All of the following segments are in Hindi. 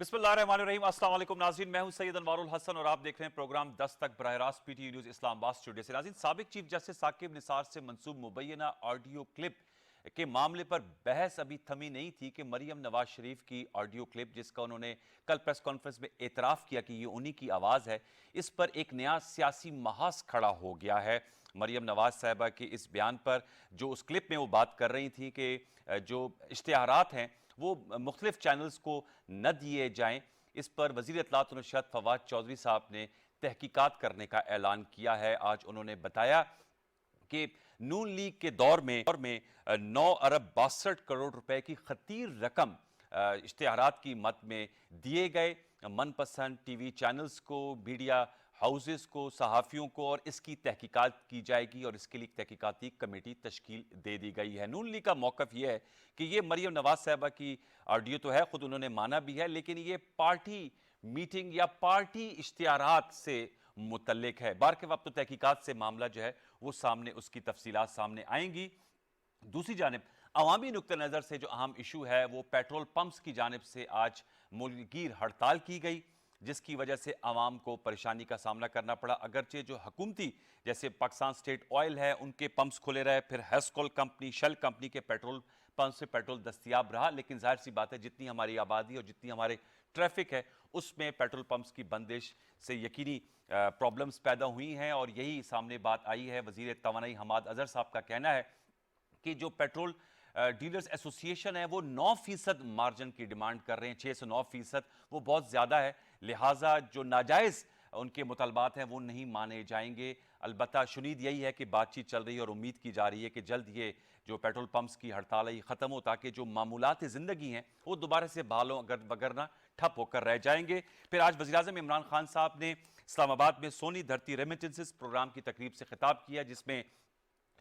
बिस्मिल्लाहिर्रहमानिर्रहीम। अस्सलाम वालेकुम नाज़रीन, मैं हूं सैयद अनवारुल हसन और आप देख रहे हैं प्रोग्राम 10 तक बराह रास्त पीटीवी न्यूज़ इस्लामाबाद स्टूडियो से। नाज़रीन, साबिक चीफ जस्टिस साकिब निसार से मंसूब मुबैना ऑडियो क्लिप के मामले पर बहस अभी थमी नहीं थी कि मरियम नवाज शरीफ की ऑडियो क्लिप, जिसका उन्होंने कल प्रेस कॉन्फ्रेंस में एतराफ़ किया कि ये उन्हीं की आवाज़ है, इस पर एक नया सियासी महाज खड़ा हो गया है। मरियम नवाज साहिबा के इस बयान पर जो उस क्लिप में वो बात कर रही थी कि जो इश्तिहारात हैं वो मुख्तलिफ चैनल्स को न दिए जाएं, इस पर वज़ीर इत्तलात और नशरियात फवाद चौधरी साहब ने तहकीकात करने का ऐलान किया है। आज उन्होंने बताया कि नून लीग के दौर में 9 अरब 62 करोड़ रुपए की खतीर रकम इश्तिहारात की मद में दिए गए मनपसंद टीवी चैनल्स को, मीडिया हाउसेस को, सहाफ़ियों को, और इसकी तहकीकात की जाएगी और इसके लिए तहकीकाती कमेटी तश्कील दे दी गई है। नून लीग का मौक़िफ़ यह है कि ये मरियम नवाज साहिबा की ऑडियो तो है, खुद उन्होंने माना भी है, लेकिन ये पार्टी मीटिंग या पार्टी इश्तिहारात से मुतल्लिक है। बार के वक्त तो तहकीकात से मामला जो है वो सामने, उसकी तफसीलात सामने आएंगी। दूसरी जानिब अवामी नुक्ते नज़र से जो अहम इशू है वो पेट्रोल पंप्स की जानिब से आज मुल्कगीर हड़ताल की गई, जिसकी वजह से आवाम को परेशानी का सामना करना पड़ा। अगरचे जो हुकूमती जैसे पाकिस्तान स्टेट ऑयल है उनके पंप्स खुले रहे, फिर हेस्कोल कंपनी, शेल कंपनी के पेट्रोल पंप से पेट्रोल दस्तियाब रहा, लेकिन जाहिर सी बात है जितनी हमारी आबादी और जितनी हमारे ट्रैफिक है उसमें पेट्रोल पंप्स की बंदिश से यकीनी प्रॉब्लम्स पैदा हुई हैं और यही सामने बात आई है। वज़ीर तवानाई हमाद अजहर साहब का कहना है कि जो पेट्रोल डीलर्स एसोसिएशन है वो 9% मार्जिन की डिमांड कर रहे हैं, 6 से 9%, वो बहुत ज़्यादा है, लिहाजा जो नाजायज़ उनके मुतालबात हैं वो नहीं माने जाएंगे। अलबत्ता शुनीद यही है कि बातचीत चल रही है और उम्मीद की जा रही है कि जल्द ये जो पेट्रोल पंप्स की हड़ताल है ये ख़त्म हो, ताकि जो मामूलात ज़िंदगी हैं वो दोबारा से बहाल हों, अगर वगरना ठप होकर रह जाएंगे। फिर आज वज़ीर आज़म इमरान खान साहब ने इस्लामाबाद में सोनी धरती रेमिटेंसेस प्रोग्राम की तकरीब से खिताब किया, जिसमें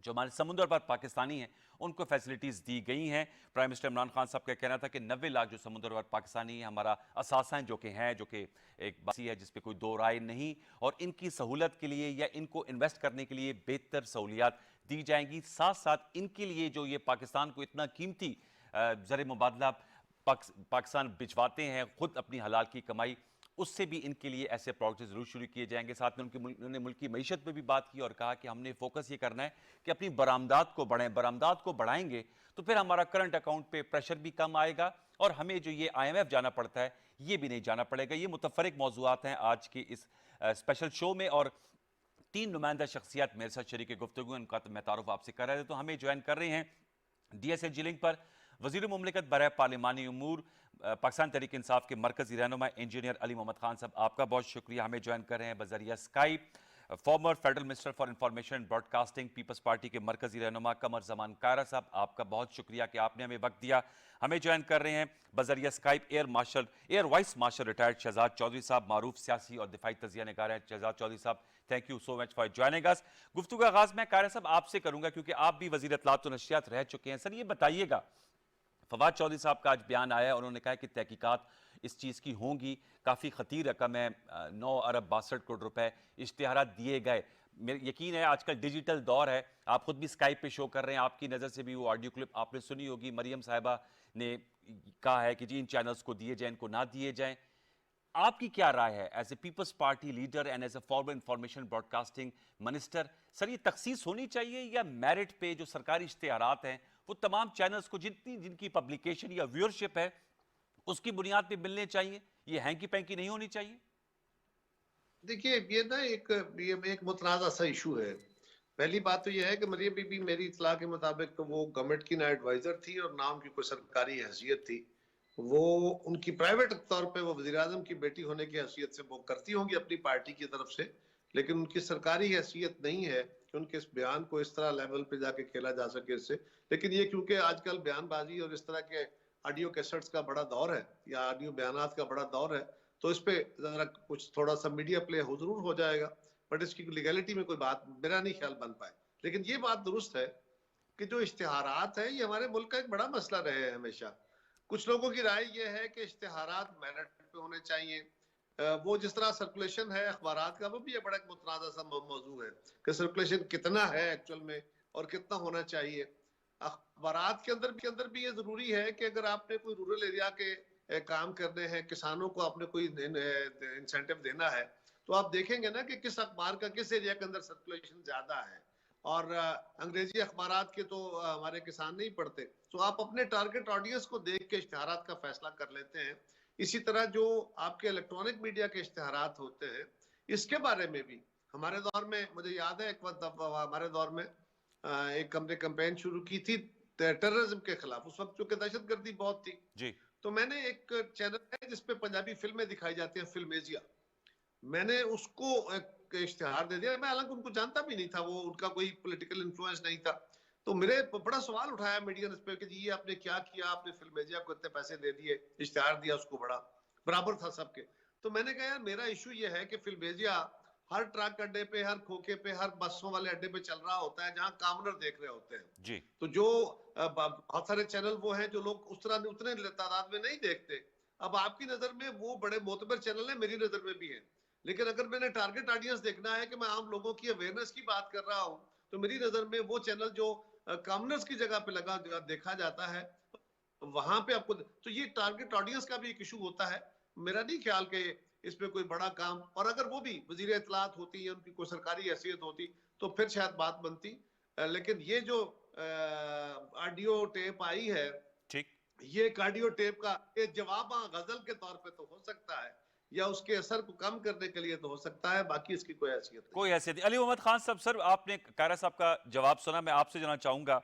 जो हमारे समुद्र पर पाकिस्तानी हैं उनको फैसिलिटीज़ दी गई हैं। प्राइम मिनिस्टर इमरान खान साहब का कहना था कि 90 लाख जो समुद्र पर पाकिस्तानी है हमारा असासा है, जो कि एक बासी है जिस पे कोई दो राय नहीं, और इनकी सहूलत के लिए या इनको इन्वेस्ट करने के लिए बेहतर सहूलियात दी जाएंगी। साथ साथ इनके लिए जो ये पाकिस्तान को इतना कीमती ज़र मुबादला पाकिस्तान भिजवाते हैं, खुद अपनी हलाल की कमाई, उससे भी इनके लिए ऐसे प्रोजेक्ट जरूर शुरू किए जाएंगे। साथ में उन्होंने मुल्क की मईशत पर भी बात की और कहा कि हमने फोकस ये करना है कि अपनी बरामदात को बढ़ाएं, बरामदात को बढ़ाएंगे तो फिर हमारा करंट अकाउंट पे प्रेशर भी कम आएगा और हमें जो ये IMF जाना पड़ता है ये भी नहीं जाना पड़ेगा। ये मुतफरिक मौजूआत हैं आज की इस स्पेशल शो में, और 3 नुमाइंदा शख्सियात मेरे साथ शरीक गुफ्तगू, उनका मैं तारुफ आपसे कर रहे थे। तो हमें ज्वाइन कर रहे हैं DSLG लिंक पर वज़ीर मुमलिकत बराए पार्लिमानी उमूर पाकिस्तान तहरीक इंसाफ के मरकजी रहनुमा इंजीनियर अली मोहम्मद खान साहब, आपका बहुत शुक्रिया। हमें ज्वाइन कर रहे हैं बजरिया Skype former federal minister for information and broadcasting Peoples Party के मरकजी रहनुमा कमर जमान कायरा साहब, आपका बहुत शुक्रिया कि आपने हमें वक्त दिया। हमें ज्वाइन कर रहे हैं बजरिया Skype air vice marshal retired Shahzad Chaudhry साहब, मारूफ सियासी और दिफाई तजिया निगार हैं। शहजाद चौधरी साहब, thank you so much for joining us. गुफ्तगू का आगाज मैं कायरा साहब आपसे करूंगा क्योंकि आप भी वज़ीर इत्तलात व नशरियात रह चुके हैं। सर ये बताइएगा, फवाद चौधरी साहब का आज बयान आया है, उन्होंने कहा कि तहकीकात इस चीज़ की होंगी, काफ़ी ख़तीर रकम है, 9 अरब 62 करोड़ रुपए इश्तिहारात दिए गए। मेरे यकीन है आजकल डिजिटल दौर है, आप खुद भी स्काइप पे शो कर रहे हैं, आपकी नज़र से भी वो ऑडियो क्लिप आपने सुनी होगी। मरियम साहिबा ने कहा है कि जी इन चैनल्स को दिए जाएं, इनको ना दिए जाएं। आपकी क्या राय है as a People's Party leader and as a former information broadcasting minister? Sir ये तखसीस होनी चाहिए या मेरिट पे जो सरकारी इश्तिहारात हैं वो तमाम चैनल्स को जिनकी पब्लिकेशन या व्यूअरशिप है उसकी बुनियाद पे मिलने चाहिए, ये हैंकी पैंकी नहीं होनी चाहिए? देखिए ये ना एक मुतनाज़ा सा इशू है। पहली बात तो यह है कि मरियम बीबी मेरी इत्तला के मुताबिक तो वो गवर्नमेंट की ना एडवाइजर थी और ना उनकी कोई सरकारी हैसियत थी। वो उनकी प्राइवेट तौर पे वो वज़ीर आज़म की बेटी होने की हैसियत से वो करती होंगी अपनी पार्टी की तरफ से, लेकिन उनकी सरकारी हैसियत नहीं है कि उनके इस बयान को इस तरह लेवल पे जाके खेला जा सके इससे। लेकिन ये क्योंकि आजकल बयानबाजी और इस तरह के ऑडियो कैसेट्स का बड़ा दौर है या ऑडियो बयानात का बड़ा दौर है, तो इस पे जरा कुछ थोड़ा सा मीडिया प्ले हो जरूर हो जाएगा, बट इसकी लीगैलिटी में कोई बात मेरा नहीं ख्याल बन पाए। लेकिन ये बात दुरुस्त है कि जो इश्तिहारात है ये हमारे मुल्क का एक बड़ा मसला रहे हैं हमेशा। कुछ लोगों की राय ये है कि इश्तिहारात मेरिट पे होने चाहिए। वो जिस तरह सर्कुलेशन है अखबारात का वो भी बड़ा एक मुतनाज़ा सा मौजू है कि सर्कुलेशन कितना है एक्चुअल में और कितना होना चाहिए। अखबारात के अंदर भी ये जरूरी है कि अगर आपने कोई रूरल एरिया के काम करने हैं, किसानों को आपने कोई इंसेंटिव देना है, तो आप देखेंगे ना कि किस अखबार का किस एरिया के अंदर सर्कुलेशन ज्यादा है। और अंग्रेजी अखबारात के तो हमारे किसान नहीं पढ़ते, तो आप अपने टारगेट ऑडियंस को देख के इश्तिहारात का फैसला कर लेते हैं। इसी तरह जो आपके इलेक्ट्रॉनिक मीडिया के इश्तिहारात होते हैं, इसके बारे में भी हमारे दौर में, मुझे याद है एक वक्त हमारे दौर में एक हमने कैंपेन शुरू की थी टेररिज्म के खिलाफ। उस वक्त चूंकि दहशतगर्दी बहुत थी, जी तो मैंने एक चैनल है जिसपे पंजाबी फिल्में दिखाई जाती हैं, फिल्मेजिया, मैंने उसको एक इश्तिहार दे दिया। मैं हालांकि उनको जानता भी नहीं था, वो उनका कोई पॉलिटिकल इन्फ्लुएंस नहीं था। तो मेरे बड़ा सवाल उठाया मीडिया ने इस पे कि जी ये आपने क्या किया, आपने फिल्मेजिया को इतने पैसे दे दिए, इश्तिहार दिया उसको, बड़ा बराबर था सबके। तो मैंने कहा यार मेरा इशू ये है कि फिल्मेजिया हर ट्रक अड्डे पे, हर खोखे पे, हर बसों वाले अड्डे पे चल रहा होता है जहां कामनर देख रहे होते हैं। जी तो जो बहुत सारे चैनल वो हैं जो लोग उस तरह उतने तादाद में नहीं देखते। अब आपकी नजर में वो बड़े मोतबर चैनल है, मेरी नजर में भी है, लेकिन अगर मैंने टारगेट ऑडियंस देखना है कि मैं आम लोगों की अवेयरनेस की बात कर रहा हूं, तो मेरी नजर में वो चैनल जो कॉमनर्स की जगह पे लगा देखा जाता है, वहां पे आपको, तो ये टारगेट ऑडियंस का भी एक इशू होता है। मेरा नहीं ख्याल कि इस पे कोई बड़ा काम, और अगर वो भी वजीर इत्तलात होती या उनकी कोई सरकारी हैसियत होती तो फिर शायद बात बनती। लेकिन ये जो ऑडियो टेप आई है, ठीक ये ऑडियो टेप का एक जवाब गजल के तौर पे तो हो सकता है, या उसके असर को कम करने के लिए तो हो सकता है, बाकी इसकी कोई हैसियत नहीं। कोई हैसियत नहीं। अली मोहम्मद खान साहब, सर आपने कायरा साहब का जवाब सुना, मैं आपसे जानना चाहूंगा,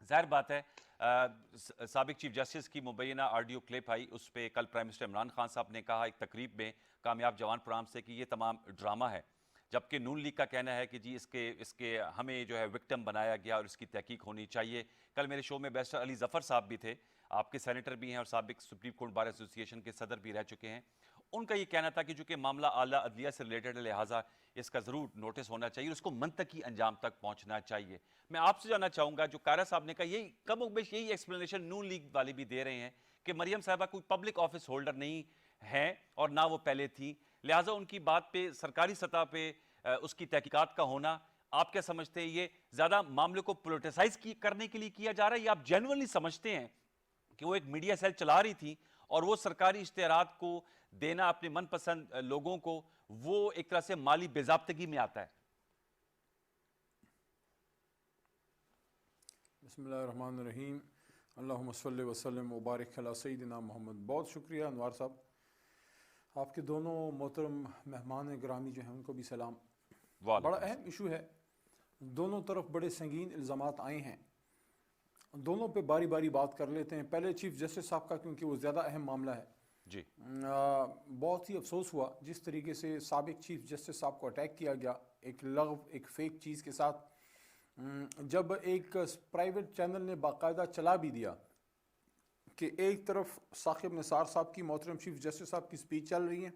जाहिर बात है साबिक चीफ जस्टिस की मुबैना ऑडियो क्लिप आई, उस पर कल प्राइम मिनिस्टर इमरान खान साहब ने कहा एक तकरीब में कामयाब जवान प्रोग्राम से कि ये तमाम ड्रामा है, जबकि नून लीग का कहना है कि जी इसके इसके हमें जो है विक्टिम बनाया गया और इसकी तहकीक होनी चाहिए। कल मेरे शो में बैरिस्टर अली जफ़र साहब भी थे, आपके सेनेटर भी हैं और साबिक सुप्रीम कोर्ट बार एसोसिएशन के सदर भी रह चुके हैं। उनका ये कहना था कि चूंकि मामला आला अदलिया से रिलेटेड है, लिहाजा इसका ज़रूर नोटिस होना चाहिए, उसको मंतकी अंजाम तक पहुंचना चाहिए। मैं आपसे जानना चाहूंगा, जो कारा साहब ने कहा, यही कमोबेश यही एक्सप्लेनेशन नून लीग वाले भी दे रहे हैं कि मरियम साहबा कोई पब्लिक ऑफिस होल्डर नहीं है और ना वो पहले थी, लिहाजा उनकी बात पे सरकारी सतह पे उसकी तहकीकात का होना, आप क्या समझते हैं, ये ज्यादा मामले को पोलिटिसाइज करने के लिए किया जा रहा है, या आप जेन्युइनली समझते हैं कि वो एक मीडिया सेल चला रही थी और वो सरकारी इश्तेहारात को देना अपने मनपसंद लोगों को, वो एक तरह से माली बेजाब्तगी में आता है? बिस्मिल्लाहिर्रहमानिर्रहीम, अल्लाहुम्मा सल्लि व सल्लिम व बारिक अला सय्यिदिना मोहम्मद। बहुत शुक्रिया अनवार साहब, आपके दोनों मोहतरम मेहमान ग्रामी जो हैं उनको भी सलाम। बड़ा अहम इशू है, दोनों तरफ बड़े संगीन इल्ज़ामात आए हैं, दोनों पे बारी बारी बात कर लेते हैं। पहले चीफ जस्टिस साहब का, क्योंकि वो ज़्यादा अहम मामला है जी। बहुत ही अफसोस हुआ जिस तरीके से साबिक चीफ जस्टिस साहब को अटैक किया गया एक लग़व, एक फ़ेक चीज़ के साथ। जब एक प्राइवेट चैनल ने बाकायदा चला भी दिया कि एक तरफ साकिब निसार साहब की, मोहतरम चीफ जस्टिस साहब की स्पीच चल रही है,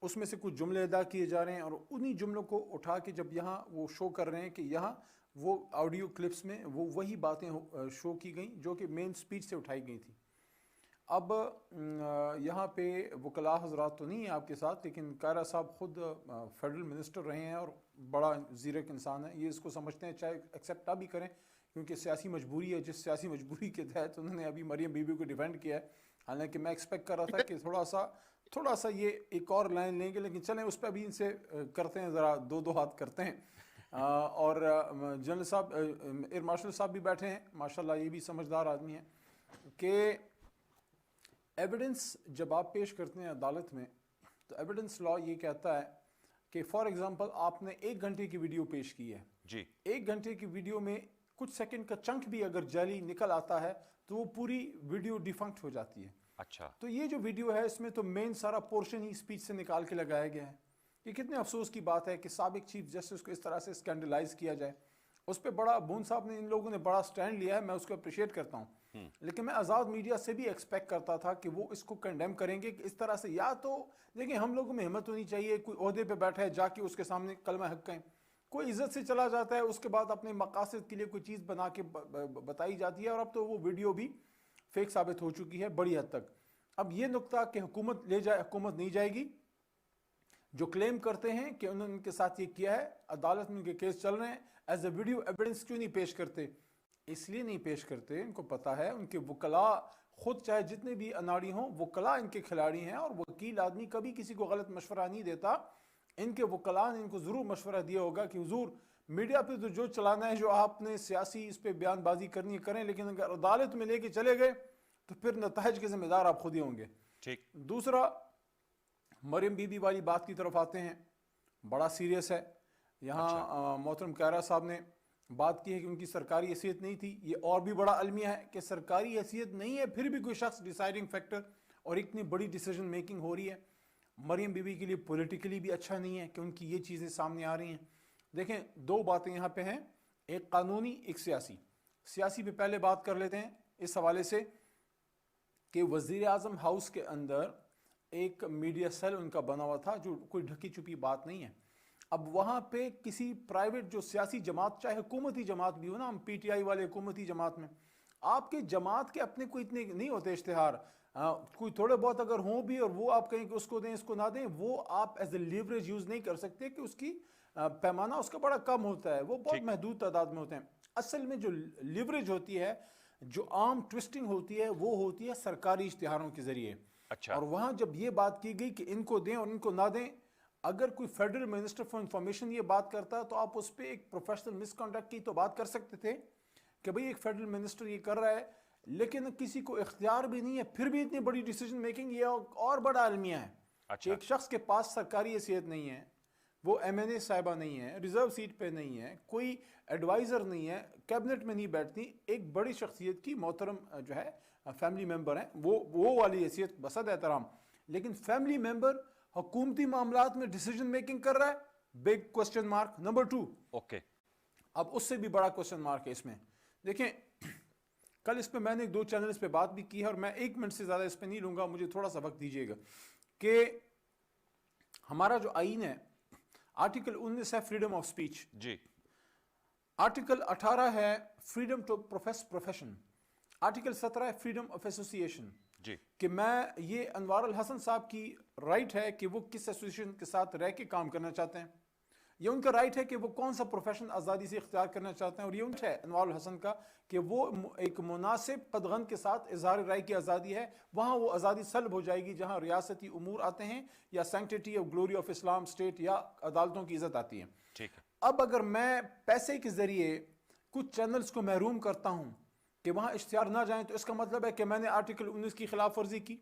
उसमें से कुछ जुमले अदा किए जा रहे हैं, और उन्हीं जुमलों को उठा के जब यहाँ वो शो कर रहे हैं कि यहाँ वो ऑडियो क्लिप्स में वो वही बातें शो की गई जो कि मेन स्पीच से उठाई गई थी। अब यहाँ पे वकला हजरात तो नहीं है आपके साथ, लेकिन कायरा साहब ख़ुद फेडरल मिनिस्टर रहे हैं और बड़ा ज़ीरक इंसान है, ये इसको समझते हैं, चाहे एक्सेप्ट भी करें, क्योंकि सियासी मजबूरी है, जिस सियासी मजबूरी के तहत उन्होंने अभी मरियम बीबी को डिफेंड किया है। हालांकि मैं एक्सपेक्ट कर रहा था कि थोड़ा सा ये एक और लाइन लेंगे, लेकिन चलें उस पर भी इनसे करते हैं, ज़रा दो हाथ करते हैं। और जनरल साहब, एयर मार्शल साहब भी बैठे हैं, माशाल्लाह ये भी समझदार आदमी हैं, कि एविडेंस जब आप पेश करते हैं अदालत में, तो एविडेंस लॉ ये कहता है कि फॉर एग्जांपल आपने 1 घंटे की वीडियो पेश की है जी, 1 घंटे की वीडियो में कुछ सेकंड का चंक भी अगर जाली निकल आता है तो वो पूरी वीडियो डिफंक्ट हो जाती है। अच्छा, तो ये जो वीडियो है इसमें तो मेन सारा पोर्शन ही स्पीच से निकाल के लगाया गया है। ये कितने अफसोस की बात है कि साबिक चीफ जस्टिस को इस तरह से स्कैंडलाइज किया जाए। उस पर बड़ा बून साहब ने, इन लोगों ने बड़ा स्टैंड लिया है, मैं उसको अप्रिशिएट करता हूँ, लेकिन मैं आज़ाद मीडिया से भी एक्सपेक्ट करता था कि वो इसको कंडेम करेंगे कि इस तरह से, या तो देखिए हम लोगों में हिम्मत होनी चाहिए, कोई ओहदे पे बैठा है जाके उसके सामने कलमा हक कहें, कोई इज्जत से चला जाता है, उसके बाद अपने मकासद के लिए कोई चीज़ बना के बताई जाती है, और अब तो वो वीडियो भी फेक साबित हो चुकी है बड़ी हद तक। अब ये नुकता कि हुकूमत ले जाए, हुकूमत नहीं जाएगी, जो क्लेम करते हैं कि उन्होंने उनके साथ ये किया है, अदालत में उनके केस चल रहे हैं, एज ए वीडियो एविडेंस क्यों नहीं पेश करते? इसलिए नहीं पेश करते, उनको पता है, उनके वकला खुद चाहे जितने भी अनाड़ी हों, वकला इनके खिलाड़ी हैं, और वकील आदमी कभी किसी को गलत मशवरा नहीं देता। इनके वकला ने इनको ज़रूर मशवरा दिया होगा कि हुजूर मीडिया पे तो जो चलाना है, जो आपने सियासी इस पे बयानबाजी करनी है करें, लेकिन अगर अदालत में लेके चले गए तो फिर नताइज के जिम्मेदार आप खुद ही होंगे। ठीक। दूसरा, मरियम बीबी वाली बात की तरफ आते हैं, बड़ा सीरियस है। यहाँ मोहतरम कायरा साहब ने बात की है कि उनकी सरकारी हैसियत नहीं थी। ये और भी बड़ा अलमिया है कि सरकारी हैसियत नहीं है, फिर भी कोई शख्स डिसाइडिंग फैक्टर, और इतनी बड़ी डिसीजन मेकिंग हो रही है। मरियम बीबी के लिए पॉलिटिकली भी अच्छा नहीं है कि उनकी ये चीज़ें सामने आ रही हैं। देखें, दो बातें यहाँ पे हैं, एक कानूनी, एक सियासी। सियासी पे पहले बात कर लेते हैं इस हवाले से कि वज़ीर आज़म हाउस के अंदर एक मीडिया सेल उनका बना हुआ था, जो कोई ढकी छुपी बात नहीं है। अब वहाँ पे किसी प्राइवेट जो सियासी जमात, चाहे हुकूमती जमात भी हो ना, हम पीटीआई वाले हुकूमती जमात में, आपके जमात के अपने कोई इतने नहीं होते इश्तिहार, कोई थोड़े बहुत अगर हों भी, और वो आप कहें कि उसको दें इसको ना दें, वो आप एज ए लीवरेज यूज़ नहीं कर सकते, कि उसकी पैमाना उसका बड़ा कम होता है, वो बहुत महदूद तादाद में होते हैं। असल में जो लीवरेज होती है, जो आम ट्विस्टिंग होती है, वो होती है सरकारी इश्तिहारों के जरिए। अच्छा। और वहाँ जब ये बात की गई कि इनको दें और इनको ना दें, अगर कोई फेडरल मिनिस्टर फॉर इंफॉर्मेशन ये बात करता तो आप उस पर एक प्रोफेशनल मिसकंडक्ट की तो बात कर सकते थे कि भाई एक फेडरल मिनिस्टर ये कर रहा है, लेकिन किसी को इख्तियार भी नहीं है, फिर भी इतनी बड़ी डिसीजन मेकिंग, ये और बड़ा अलमिया है। अच्छा। एक शख्स के पास सरकारी हैसियत नहीं है, वो एमएनए साहिबा नहीं है, रिजर्व सीट पे नहीं है, कोई एडवाइजर नहीं है, कैबिनेट में नहीं बैठती, एक बड़ी शख्सियत की मोहतरम जो है फैमिली मेंबर हैं, वो वाली हैसियत बसद एहतराम, लेकिन फैमिली मेंबर हुकूमती मामलात में डिसीजन मेकिंग कर रहा है, big question mark. Number 2, okay, अब उससे भी बड़ा क्वेश्चन मार्क है इसमें। देखें, कल इस पे मैंने 2 चैनल्स पे बात भी की है, और मैं 1 मिनट से ज़्यादा इस पे नहीं लूँगा, मुझे थोड़ा सा वक्त दीजिएगा, कि हमारा जो आईन है, आर्टिकल 19 है फ्रीडम ऑफ स्पीच जी, आर्टिकल 18 है freedom to profess profession, article 17 है फ्रीडम ऑफ एसोसिएशन, जी, कि मैं ये अनवार अल हसन साहब की राइट है कि वो किस एसोसिएशन के साथ रह के काम करना चाहते हैं, ये उनका राइट है कि वो कौन सा प्रोफेशन आज़ादी से इख्तियार करना चाहते हैं, और ये उनका है अनवार अल हसन का कि वो एक मुनासिब पदगन के साथ इजहार राय की आज़ादी है, वहाँ वो आज़ादी सल्ब हो जाएगी जहाँ रियासती उमूर आते हैं, या sanctity of glory of Islam state, या अदालतों की इज़्ज़त आती है। ठीक है। अब अगर मैं पैसे के ज़रिए कुछ चैनल्स को महरूम करता हूँ कि वहाँ इश्तिहार ना जाएं, तो इसका मतलब है कि मैंने आर्टिकल 19 की खिलाफ वर्जी की।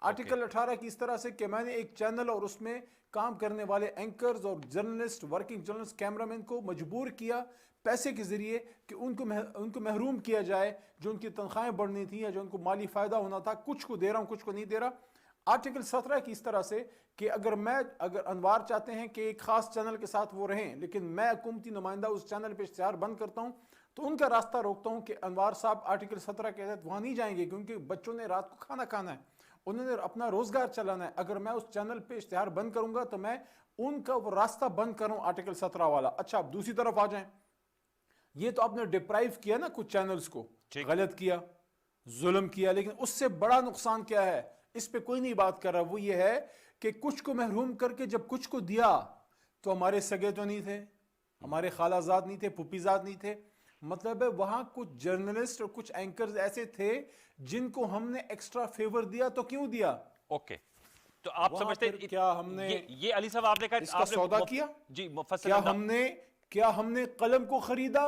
आर्टिकल 18 की इस तरह से कि मैंने एक चैनल और उसमें काम करने वाले एंकर्स और जर्नलिस्ट, वर्किंग जर्नलिस्ट, कैमरामैन को मजबूर किया पैसे के ज़रिए कि उनको महरूम किया जाए, जो उनकी तनख्वाहें बढ़नी थी या जो उनको माली फ़ायदा होना था, कुछ को दे रहा हूँ कुछ को नहीं दे रहा। आर्टिकल 17 की इस तरह से कि अगर अनवार चाहते हैं कि एक ख़ास चैनल के साथ वो रहें, लेकिन मैं हुकूमती नुमाइंदा उस चैनल पर इश्तिहार बंद करता हूँ, तो उनका रास्ता रोकता हूँ कि अनवार साहब आर्टिकल 17 के तहत वहाँ नहीं जाएंगे, क्योंकि बच्चों ने रात को खाना खाना है, उन्होंने अपना रोजगार चलाना है। अगर मैं उस चैनल पे इश्तिहार बंद करूंगा तो मैं उनका वो रास्ता बंद करूं, आर्टिकल 17 वाला। अच्छा, अब दूसरी तरफ आ जाएं, ये तो आपने डिप्राइव किया ना कुछ चैनल्स को, गलत किया, जुल्म किया, लेकिन उससे बड़ा नुकसान क्या है, इस पे कोई नहीं बात कर रहा। वो ये है कि कुछ को महरूम करके जब कुछ को दिया तो हमारे सगे तो नहीं थे, हमारे खालाजाद नहीं थे, फूफीजाद नहीं थे, मतलब है वहां कुछ जर्नलिस्ट और कुछ एंकर्स ऐसे थे जिनको हमने एक्स्ट्रा फेवर दिया। तो क्यों दिया? ओके, तो आप समझते हैं क्या हमने ये अली साहब आपने कहा इसका सौदा किया? जी, क्या हमने कलम को खरीदा?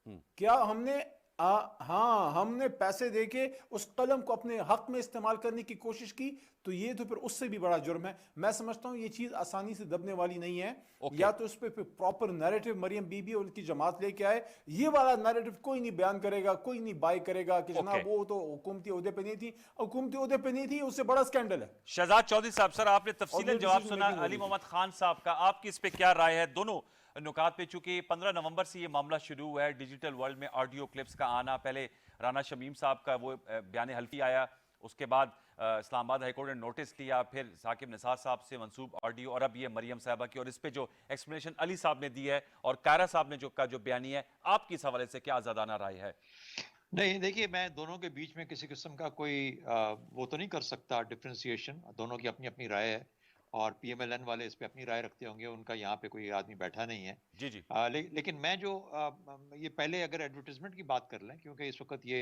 क्या हमने हाँ, हमने पैसे देके उस कलम को अपने हक में इस्तेमाल करने की कोशिश की, तो ये तो फिर उससे भी बड़ा जुर्म है। मैं समझता हूँ ये चीज आसानी से दबने वाली नहीं है। या तो उस पर प्रॉपर नैरेटिव मरियम बीबी और उनकी जमात लेके आए, ये वाला नैरेटिव कोई नहीं बयान करेगा, कोई नहीं बाय करेगा कि जनाब वो तो हुकूमती ओहदे पे नहीं थी, हुकूमती ओहदे पे नहीं थी, उससे बड़ा स्कैंडल है। शहजाद चौधरी साहब, सर आपने तफसीलन जवाब सुना अली मोहम्मद खान साहब का, आपकी इस पे क्या राय है दोनों नुकात पे? चूंकि 15 नवंबर से ये मामला शुरू हुआ है, डिजिटल वर्ल्ड में ऑडियो क्लिप्स का आना, पहले राना शमीम साहब का वो बयान हल्फी आया, उसके बाद इस्लामाबाद हाईकोर्ट ने नोटिस लिया, फिर साकिब निसार साहब से मंसूब ऑडियो, और अब ये मरियम साहबा की, और इस पे जो एक्सप्लेनेशन अली साहब ने दी है और कायरा साहब ने जो बयानी है, आपकी इस हवाले से क्या आजादाना राय है? नहीं, देखिए, मैं दोनों के बीच में किसी किस्म का कोई वो तो नहीं कर सकता डिफ्रेंसिएशन, दोनों की अपनी अपनी राय है, और पीएमएलएन वाले इस पे अपनी राय रखते होंगे, उनका यहाँ पे कोई आदमी बैठा नहीं है। जी जी। लेकिन मैं जो ये पहले अगर एडवर्टाइजमेंट की बात कर लें, क्योंकि इस वक्त ये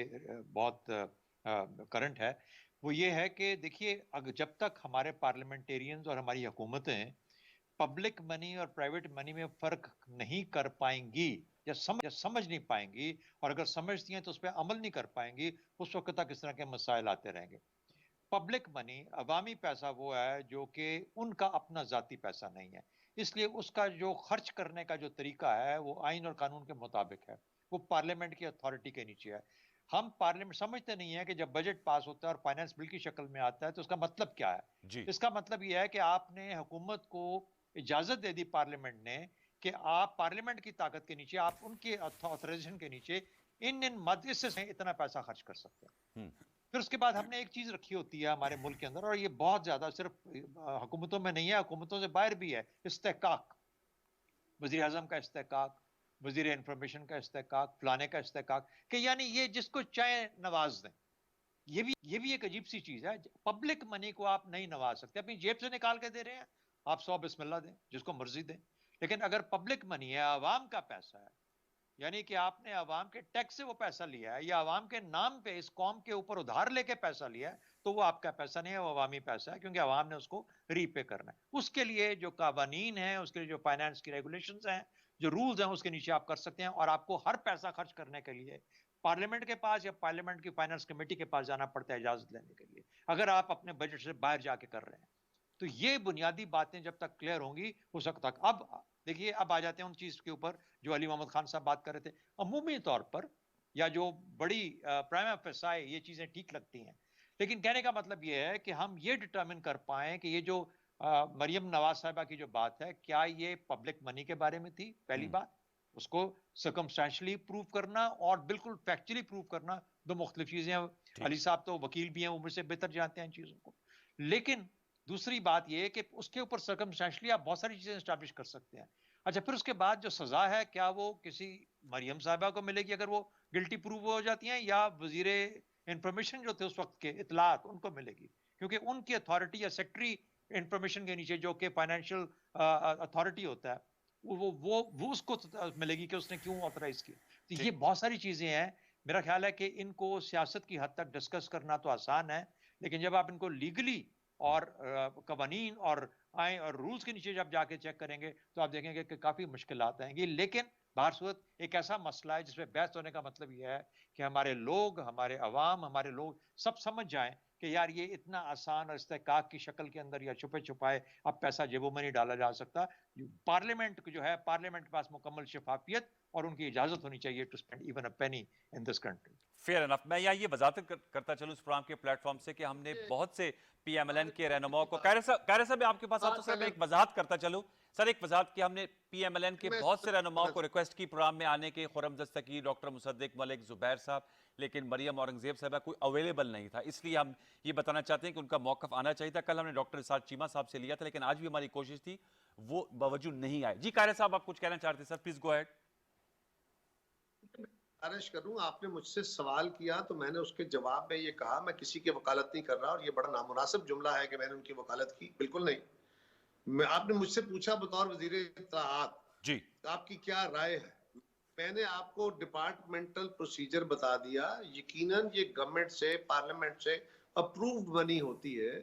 बहुत करंट है, वो ये है कि देखिए अगर जब तक हमारे पार्लियामेंटेरियंस और हमारी हुकूमतें पब्लिक मनी और प्राइवेट मनी में फर्क नहीं कर पाएंगी या समझ नहीं पाएंगी, और अगर समझती हैं तो उस पर अमल नहीं कर पाएंगी, उस वक्त तक इस तरह के मसाइल आते रहेंगे। पब्लिक मनी, अवामी पैसा वो है जो कि उनका अपना जाती पैसा नहीं है, इसलिए उसका जो खर्च करने का जो तरीका है वो आइन और कानून के मुताबिक है, वो पार्लियामेंट की अथॉरिटी के नीचे है। हम पार्लियामेंट समझते नहीं है कि जब बजट पास होता है और फाइनेंस बिल की शक्ल में आता है तो उसका मतलब क्या है। जी। इसका मतलब यह है कि आपने हुकूमत को इजाजत दे दी पार्लियामेंट ने कि आप पार्लियामेंट की ताकत के नीचे, आप उनके ऑथराइजेशन के नीचे इन मदरसे से इतना पैसा खर्च कर सकते हैं। फिर उसके बाद हमने एक चीज रखी होती है हमारे मुल्क के अंदर, और ये बहुत ज्यादा सिर्फ हुकूमतों में नहीं है, हुकूमतों से बाहर भी है, इस्तेकाक। वजीर आजम का इस्तेकाक, वजीर इंफॉर्मेशन का इस्तेकाक, फलाने का इस्तेकाक, कि यानी ये जिसको चाहे नवाज दें। ये भी एक अजीब सी चीज है। पब्लिक मनी को आप नहीं नवाज सकते, अपनी जेब से निकाल के दे रहे हैं, आप 100 बिस्मिल्लाह दें, जिसको मर्जी दें। लेकिन अगर पब्लिक मनी है, आवाम का पैसा है, यानी कि आपने आवाम के टैक्स से वो पैसा लिया है या आवाम के नाम पे इस कौम के ऊपर उधार लेके पैसा लिया है, तो वो आपका पैसा नहीं है, वो अवामी पैसा है, क्योंकि आवाम ने उसको रीपे करना है। उसके लिए जो कानून है, उसके लिए जो फाइनेंस की रेगुलेशंस हैं, जो रूल्स हैं, उसके नीचे आप कर सकते हैं। और आपको हर पैसा खर्च करने के लिए पार्लियामेंट के पास या पार्लियामेंट की फाइनेंस कमेटी के पास जाना पड़ता है इजाजत लेने के लिए, अगर आप अपने बजट से बाहर जाके कर रहे हैं। तो ये बुनियादी बातें जब तक क्लियर होंगी उस वक्त तक। अब देखिए, अब आ जाते हैं उन चीज के ऊपर जो अली मोहम्मद खान साहब बात कर रहे थे। अमूमी तौर पर या जो बड़ी प्राइमा फेसाई ये चीजें ठीक लगती हैं, लेकिन कहने का मतलब ये है कि हम ये डिटरमिन कर पाए कि ये जो मरियम नवाज साहिबा की जो बात है, क्या ये पब्लिक मनी के बारे में थी, पहली बात। उसको सर्कमस्टेंशियली प्रूव करना और बिल्कुल फैक्चुअली प्रूव करना दो मुख्तलिफ चीजें हैं। अली साहब तो वकील भी हैं, वो मुझसे बेहतर जानते हैं इन चीजों को। लेकिन दूसरी बात यह है कि उसके ऊपर सर्कमस्टेंशियली आप बहुत सारी चीजें एस्टैब्लिश कर सकते हैं। अच्छा, फिर उसके बाद जो सजा है, क्या वो किसी मरियम साहिबा को मिलेगी अगर वो गिल्टी प्रूव हो जाती हैं, या वजीरे इंफॉर्मेशन जो थे उस वक्त के इतलात उनको मिलेगी, क्योंकि उनकी अथॉरिटी या सेक्रेटरी इंफॉर्मेशन के नीचे जो कि फाइनेंशियल अथॉरिटी होता है, वो उसको मिलेगी कि उसने क्यों ऑथराइज किया। तो ये बहुत सारी चीजें हैं। मेरा ख्याल है कि इनको सियासत की हद तक डिस्कस करना तो आसान है, लेकिन जब आप इनको लीगली और कवानीन और आए और रूल्स के नीचे जब जाके चेक करेंगे तो आप देखेंगे कि काफी मुश्किलात आएंगी। लेकिन बाहर सूरत एक ऐसा मसला है जिसमें बहस होने का मतलब यह है कि हमारे लोग, हमारे अवाम, हमारे लोग सब समझ जाएं कि यार ये इतना आसान और इस्तेकाक की शक्ल के अंदर या छुपे छुपाए अब पैसा जेबों में नहीं डाला जा सकता। पार्लियामेंट जो है, पार्लियामेंट के पास मुकम्मल शफाफियत और उनकी इजाजत होनी चाहिए to spend even a penny in this country. Fair enough. मैं यहाँ ये वजाहत करता चलूँ इस प्रोग्राम के प्लेटफॉर्म से कि हमने बहुत से पीएमएलएन के रहनुमाओं को, कायरा साहब आपके पास आता, सर मैं एक वजाहत करता चलूँ, सर एक वजाहत कि हमने पीएमएलएन के बहुत से रहनुमाओं को रिक्वेस्ट की प्रोग्राम में आने के, खुर्रम दस्तगीर, डॉक्टर मुसद्दिक मलिक, जुबैर साहब, लेकिन मरियम औरंगजेब साहबा कोई अवेलेबल नहीं था। इसलिए हम ये बताना चाहते हैं कि उनका मौकफ आना चाहिए था। कल हमने डॉक्टर इसाद चीमा साहब से लिया था, लेकिन आज भी हमारी कोशिश थी, वो बावजूद नहीं आए। जी कायरा साहब, आप कुछ कहना चाहते हैं सर, प्लीज गो अहेड। गुजारिश करूं, आपने मुझसे सवाल किया तो मैंने उसके जवाब में ये कहा मैं किसी की वकालत नहीं कर रहा, और ये बड़ा नामुनासिब जुमला है कि मैंने उनकी वकालत की, बिल्कुल नहीं। आपने मुझसे पूछा बतौर वजीर इत्तलाआत जी आपकी क्या राय है, मैंने आपको डिपार्टमेंटल प्रोसीजर बता दिया। यकीनन ये गवर्नमेंट से, पार्लियामेंट से अप्रूव्ड मनी होती है,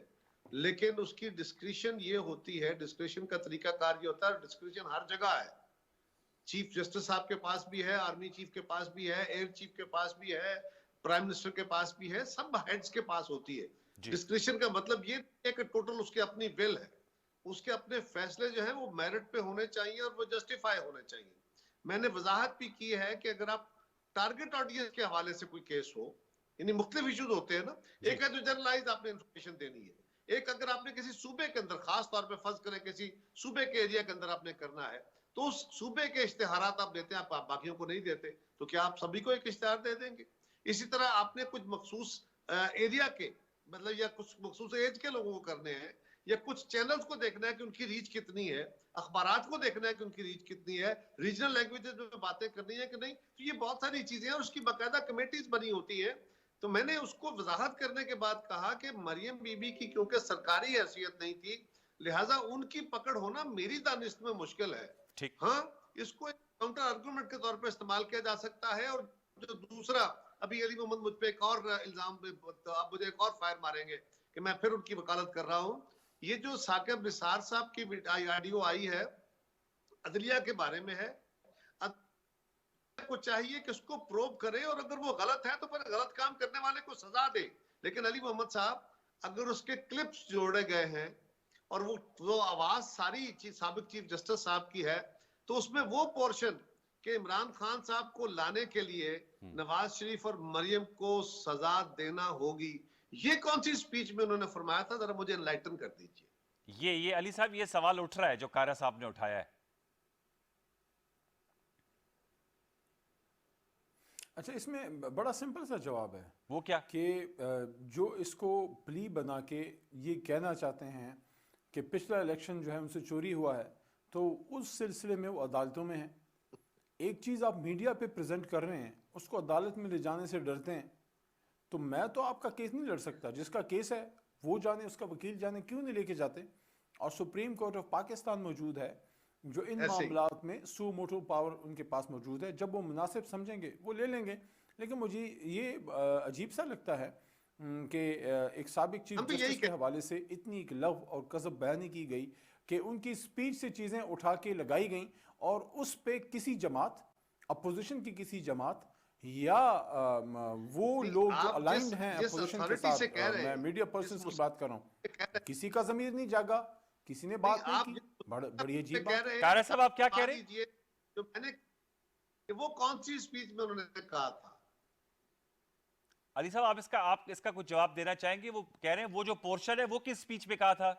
लेकिन उसकी डिस्क्रिशन ये होती है, डिस्क्रिशन का तरीकाकार ये होता है, डिस्क्रिशन हर जगह है। चीफ जस्टिस साहब के पास भी है, आर्मी चीफ के पास भी है, एयर चीफ के पास भी है, प्राइम मिनिस्टर के पास भी है, सब हेड्स के पास होती है। डिस्क्रिशन का मतलब ये है कि टोटल उसकी अपनी विल है, उसके अपने फैसले जो है वो मेरिट पे होने चाहिए और वो जस्टिफाई होने चाहिए। मैंने वजाहत भी की है कि अगर आप टारगेट ऑडियंस के हवाले से कोई केस हो, यानी मुख्तलिफ इश्यूज होते हैं ना, एक है तो जनरलाइज आपने इंफॉर्मेशन देनी है, एक अगर आपने किसी सूबे के अंदर, खास तौर पे फर्ज करें किसी सूबे के एरिया के अंदर आपने करना है, तो उस सूबे के इश्तिहारात आप देते हैं, आप बाकियों को नहीं देते, तो क्या आप सभी को एक इश्तिहार दे देंगे? इसी तरह आपने कुछ मखसूस एरिया के, मतलब या कुछ मखसूस एज के लोगों को करने हैं, या कुछ चैनल्स को देखना है कि उनकी रीच कितनी है, अखबारात को देखना है कि उनकी रीच कितनी है, रीजनल लैंग्वेजेस में बातें करनी है कि नहीं, तो ये बहुत सारी चीजें हैं, उसकी बाकायदा कमेटीज बनी होती है। तो मैंने उसको वजाहत करने के बाद कहा कि मरियम बीबी की क्योंकि सरकारी हैसियत नहीं थी, लिहाजा उनकी पकड़ होना मेरी दानिश में मुश्किल है। हाँ, इसको एक काउंटर आर्गुमेंट के तौर पर इस्तेमाल किया जा सकता है। और जो दूसरा अभी अली मोहम्मद मुझ पे एक और इल्जाम, तो आप मुझे एक और फायर मारेंगे कि मैं फिर उनकी वकालत कर रहा हूं। ये जो साकिब निसार साहब की ऑडियो आई है अदलिया के बारे में है, को चाहिए कि उसको प्रूव करे, और अगर वो गलत है तो फिर गलत काम करने वाले को सजा दे। लेकिन अली मोहम्मद साहब, अगर उसके क्लिप्स जोड़े गए हैं और वो आवाज सारी साबिक चीफ जस्टिस साहब की है, तो उसमें वो पोर्शन कि इमरान खान साहब को लाने के लिए नवाज शरीफ और मरियम को सजा देना होगी, ये कौन सी स्पीच में उन्होंने फरमाया था? जरा मुझे एनलाइटन कर दीजिए। ये अली साहब, ये सवाल उठ रहा है जो कारा साहब ने उठाया है। अच्छा, इसमें बड़ा सिंपल सा जवाब है। वो क्या? कि जो इसको प्ली बना के ये कहना चाहते हैं कि पिछला इलेक्शन जो है उनसे चोरी हुआ है, तो उस सिलसिले में वो अदालतों में है। एक चीज़ आप मीडिया पे प्रेजेंट कर रहे हैं, उसको अदालत में ले जाने से डरते हैं। तो मैं तो आपका केस नहीं लड़ सकता, जिसका केस है वो जाने, उसका वकील जाने, क्यों नहीं लेके जाते। और सुप्रीम कोर्ट ऑफ पाकिस्तान मौजूद है जो इन मामलात में सू मोटो पावर उनके पास मौजूद है। जब वो मुनासिब समझेंगे वो ले लेंगे। लेकिन मुझे ये अजीब सा लगता है कि एक साबिक चीफ जस्टिस के हवाले से इतनी एक लव और कज़ब बयानी की गई कि उनकी स्पीच से चीज़ें उठा के लगाई गई, और उस पे किसी जमात, अपोजिशन की किसी जमात या वो लोग जो अलाइंड हैं अपोजिशन के साथ, मैं मीडिया पर्सन्स की बात कर रहा हूँ, किसी का ज़मीर नहीं जागा, किसी ने बात नहीं की। बड़ी अजीब बात। कारा साहब, आप क्या कह रहे हैं? जो मैंने, वो कौन सी स्पीच में उन्होंने कहा था? अली साहब, आप इसका कुछ जवाब देना चाहेंगे? वो कह रहे हैं वो जो पोर्शन है वो किस स्पीच में कहा था?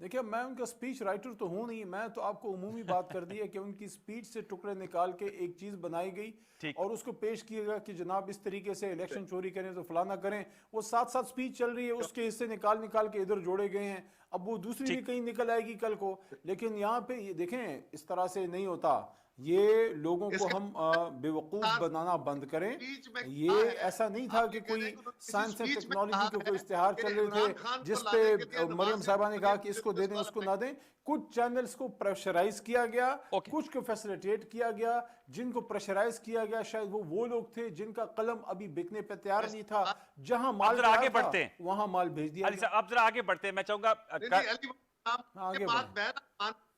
देखिए, मैं उनका स्पीच राइटर तो हूं नहीं, मैं तो आपको उमूमी बात कर दी है कि उनकी स्पीच से टुकड़े निकाल के एक चीज बनाई गई और उसको पेश किया गया कि जनाब इस तरीके से इलेक्शन चोरी करें तो फलाना करें। वो साथ साथ स्पीच चल रही है, उसके हिस्से निकाल निकाल के इधर जोड़े गए हैं। अब वो दूसरी भी कहीं निकल आएगी कल को। लेकिन यहाँ पे ये देखें, इस तरह से नहीं होता। ये लोगों को हम बेवकूफ बनाना बंद करें। ये ऐसा नहीं था कि कोई साइंस एंड टेक्नोलॉजी के कोई इश्तिहार चल रहे थे जिसपे मरियम साहबा ने कहा कि इसको दे दें उसको ना दें। कुछ चैनल्स को प्रेशराइज किया गया, कुछ को फैसिलिटेट किया गया। जिनको प्रेशराइज किया गया शायद वो लोग थे जिनका कलम अभी बिकने पे तैयार नहीं था। जहां माल आगे बढ़ते हैं, वहां माल भेज दिया। अब जरा आगे बढ़ते हैं। मैं चाहूंगा आगे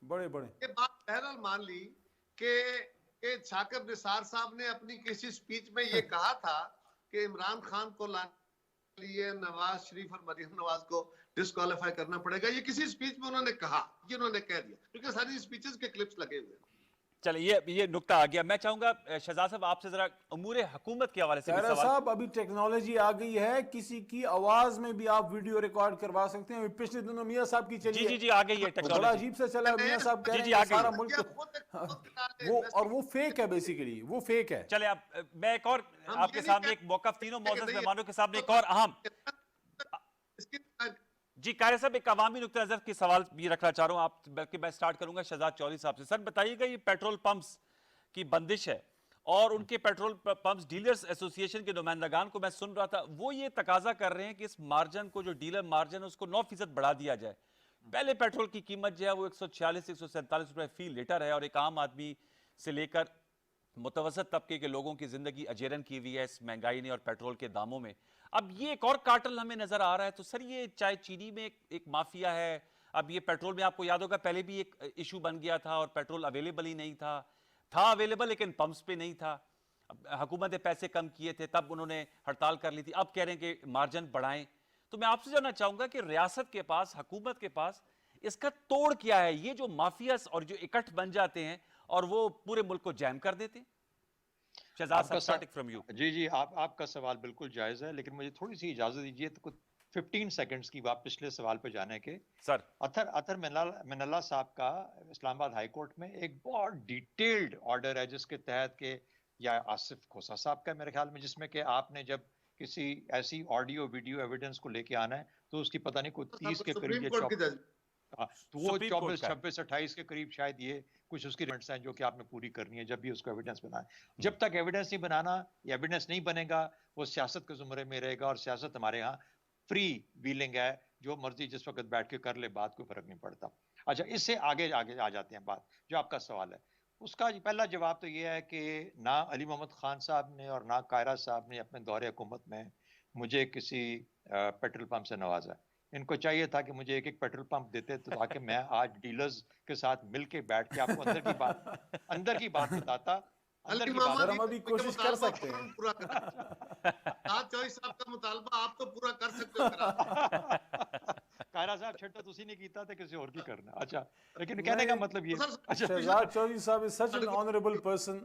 बड़े बहरहाल मान ली कि साकिब निसार साहब ने अपनी किसी स्पीच में ये कहा था कि इमरान खान को लाने लिए नवाज शरीफ और मरियम नवाज को डिस्क्वालीफाई करना पड़ेगा। ये किसी स्पीच में उन्होंने कहा, ये उन्होंने कह दिया, क्योंकि सारी स्पीचेस के क्लिप्स लगे हुए हैं। चलिए, ये नुक्ता आ गया। मैं चाहूंगा शहजाद साहब आपसे जरा उमूरे हुकूमत के हवाले से भी सवाल। साहब, अभी टेक्नोलॉजी आ गई है, किसी की आवाज में भी आप वीडियो रिकॉर्ड करवा सकते हैं। पिछले दिनों मियां साहब की चली, जी आ गई है टेक्नोलॉजी। बड़ा अजीब से चला। मियां साहब कह रहे हैं सारा मुल्क वो, और वो फेक है, बेसिकली वो फेक है। चले, अब मैं एक और आपके सामने एक मौक़िफ़, तीनों मौजूद मेहमानों के सामने एक और अहम, जी कारी साहब, एक अवामी नुक्ता नजर की सवाल भी रखना चाह रहा हूं आप, बल्कि मैं स्टार्ट करूंगा शहजाद चौधरी साहब से। सर बताइएगा, ये पेट्रोल पंप्स की बंदिश है और उनके पेट्रोल पंप्स डीलर्स एसोसिएशन के नुमाइंदगान को मैं सुन रहा था, वो ये तकाजा कर रहे हैं कि इस मार्जिन को, जो डीलर मार्जिन है, उसको 9% बढ़ा दिया जाए। पहले पेट्रोल की कीमत जो है वो 146-147 रुपए फी लीटर है और एक आम आदमी से लेकर मुतवसत तबके के लोगों की जिंदगी अजेरन की हुई है इस महंगाई ने और पेट्रोल के दामों में। अब ये एक और कार्टल हमें नजर आ रहा है। तो सर, ये चाहे चीनी में एक माफिया है, अब ये पेट्रोल में आपको याद होगा पहले भी एक इशू बन गया था और पेट्रोल अवेलेबल ही नहीं था अवेलेबल, लेकिन पंप्स पे नहीं था। हुकूमत ने पैसे कम किए थे, तब उन्होंने हड़ताल कर ली थी। अब कह रहे हैं कि मार्जिन बढ़ाएं। तो मैं आपसे जानना चाहूंगा कि रियासत के पास, हुकूमत के पास इसका तोड़ क्या है? ये जो माफियास और जो इकट्ठ बन जाते हैं और वो पूरे मुल्क को जैम कर देते हैं। शहजाद साहब, स्टार्टिंग फ्रॉम यू। जी आपका सवाल बिल्कुल जायज है, लेकिन मुझे थोड़ी सी इजाजत दीजिए तो कुछ 15 सेकंड्स की बात पिछले सवाल पे जाने के। सर, अतर मिनल्ला साहब का इस्लामाबाद हाई कोर्ट में एक बहुत डिटेल्ड ऑर्डर है जिसके तहत के, या आसिफ खोसा साहब का मेरे ख्याल में, जिसमें कि आपने जब किसी ऐसी ऑडियो वीडियो एविडेंस को लेके आना है तो उसकी पता नहीं कोई 30 के करीब, तो वो 24, 26, 28 के करीब शायद ये कुछ उसकी रिपोर्ट्स हैं जो कि आपने पूरी करनी है जब भी उसको एविडेंस बनाए। जब तक एविडेंस नहीं बनाना, या एविडेंस नहीं बनेगा, वो सियासत के जुमरे में रहेगा। और सियासत हमारे यहाँ फ्री व्हीलिंग है, जो मर्जी जिस वक्त बैठ के कर ले, बात कोई फर्क नहीं पड़ता। अच्छा, इससे आगे आ जाते हैं बात जो आपका सवाल है। उसका पहला जवाब तो ये है कि ना अली मोहम्मद खान साहब ने और ना कायरा साहब ने अपने दौरे हुकूमत में मुझे किसी पेट्रोल पंप से नवाजा। इनको चाहिए था कि मुझे एक एक पेट्रोल पंप देते तो ताकि मैं आज डीलर्स के साथ मिल के बैठ के आपको अंदर की बात बताता, अंदर अली की बात सर मोहम्मद हम ये अभी ये कोशिश कर मुतालबा सकते फौरन हैं। पूरा करें। साहब चौधरी साहब का मुतालबा आप तो पूरा कर सकते हो, करा दें। कायरा साहब छट्टा तुसी नहीं कीता ते किसी और की करना। अच्छा, लेकिन कहने का नहीं, मतलब ये, तो सर अच्छा Shahzad Chaudhry sahab is such an देखो, honourable person,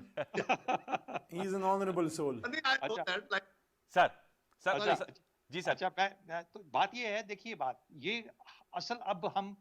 he is an honourable soul. नहीं, I know अच्छा that, like, सर सर अच्छा सर- जी सर। अच्छा मैं तो बात ये है, देखिए बात ये असल, अब हम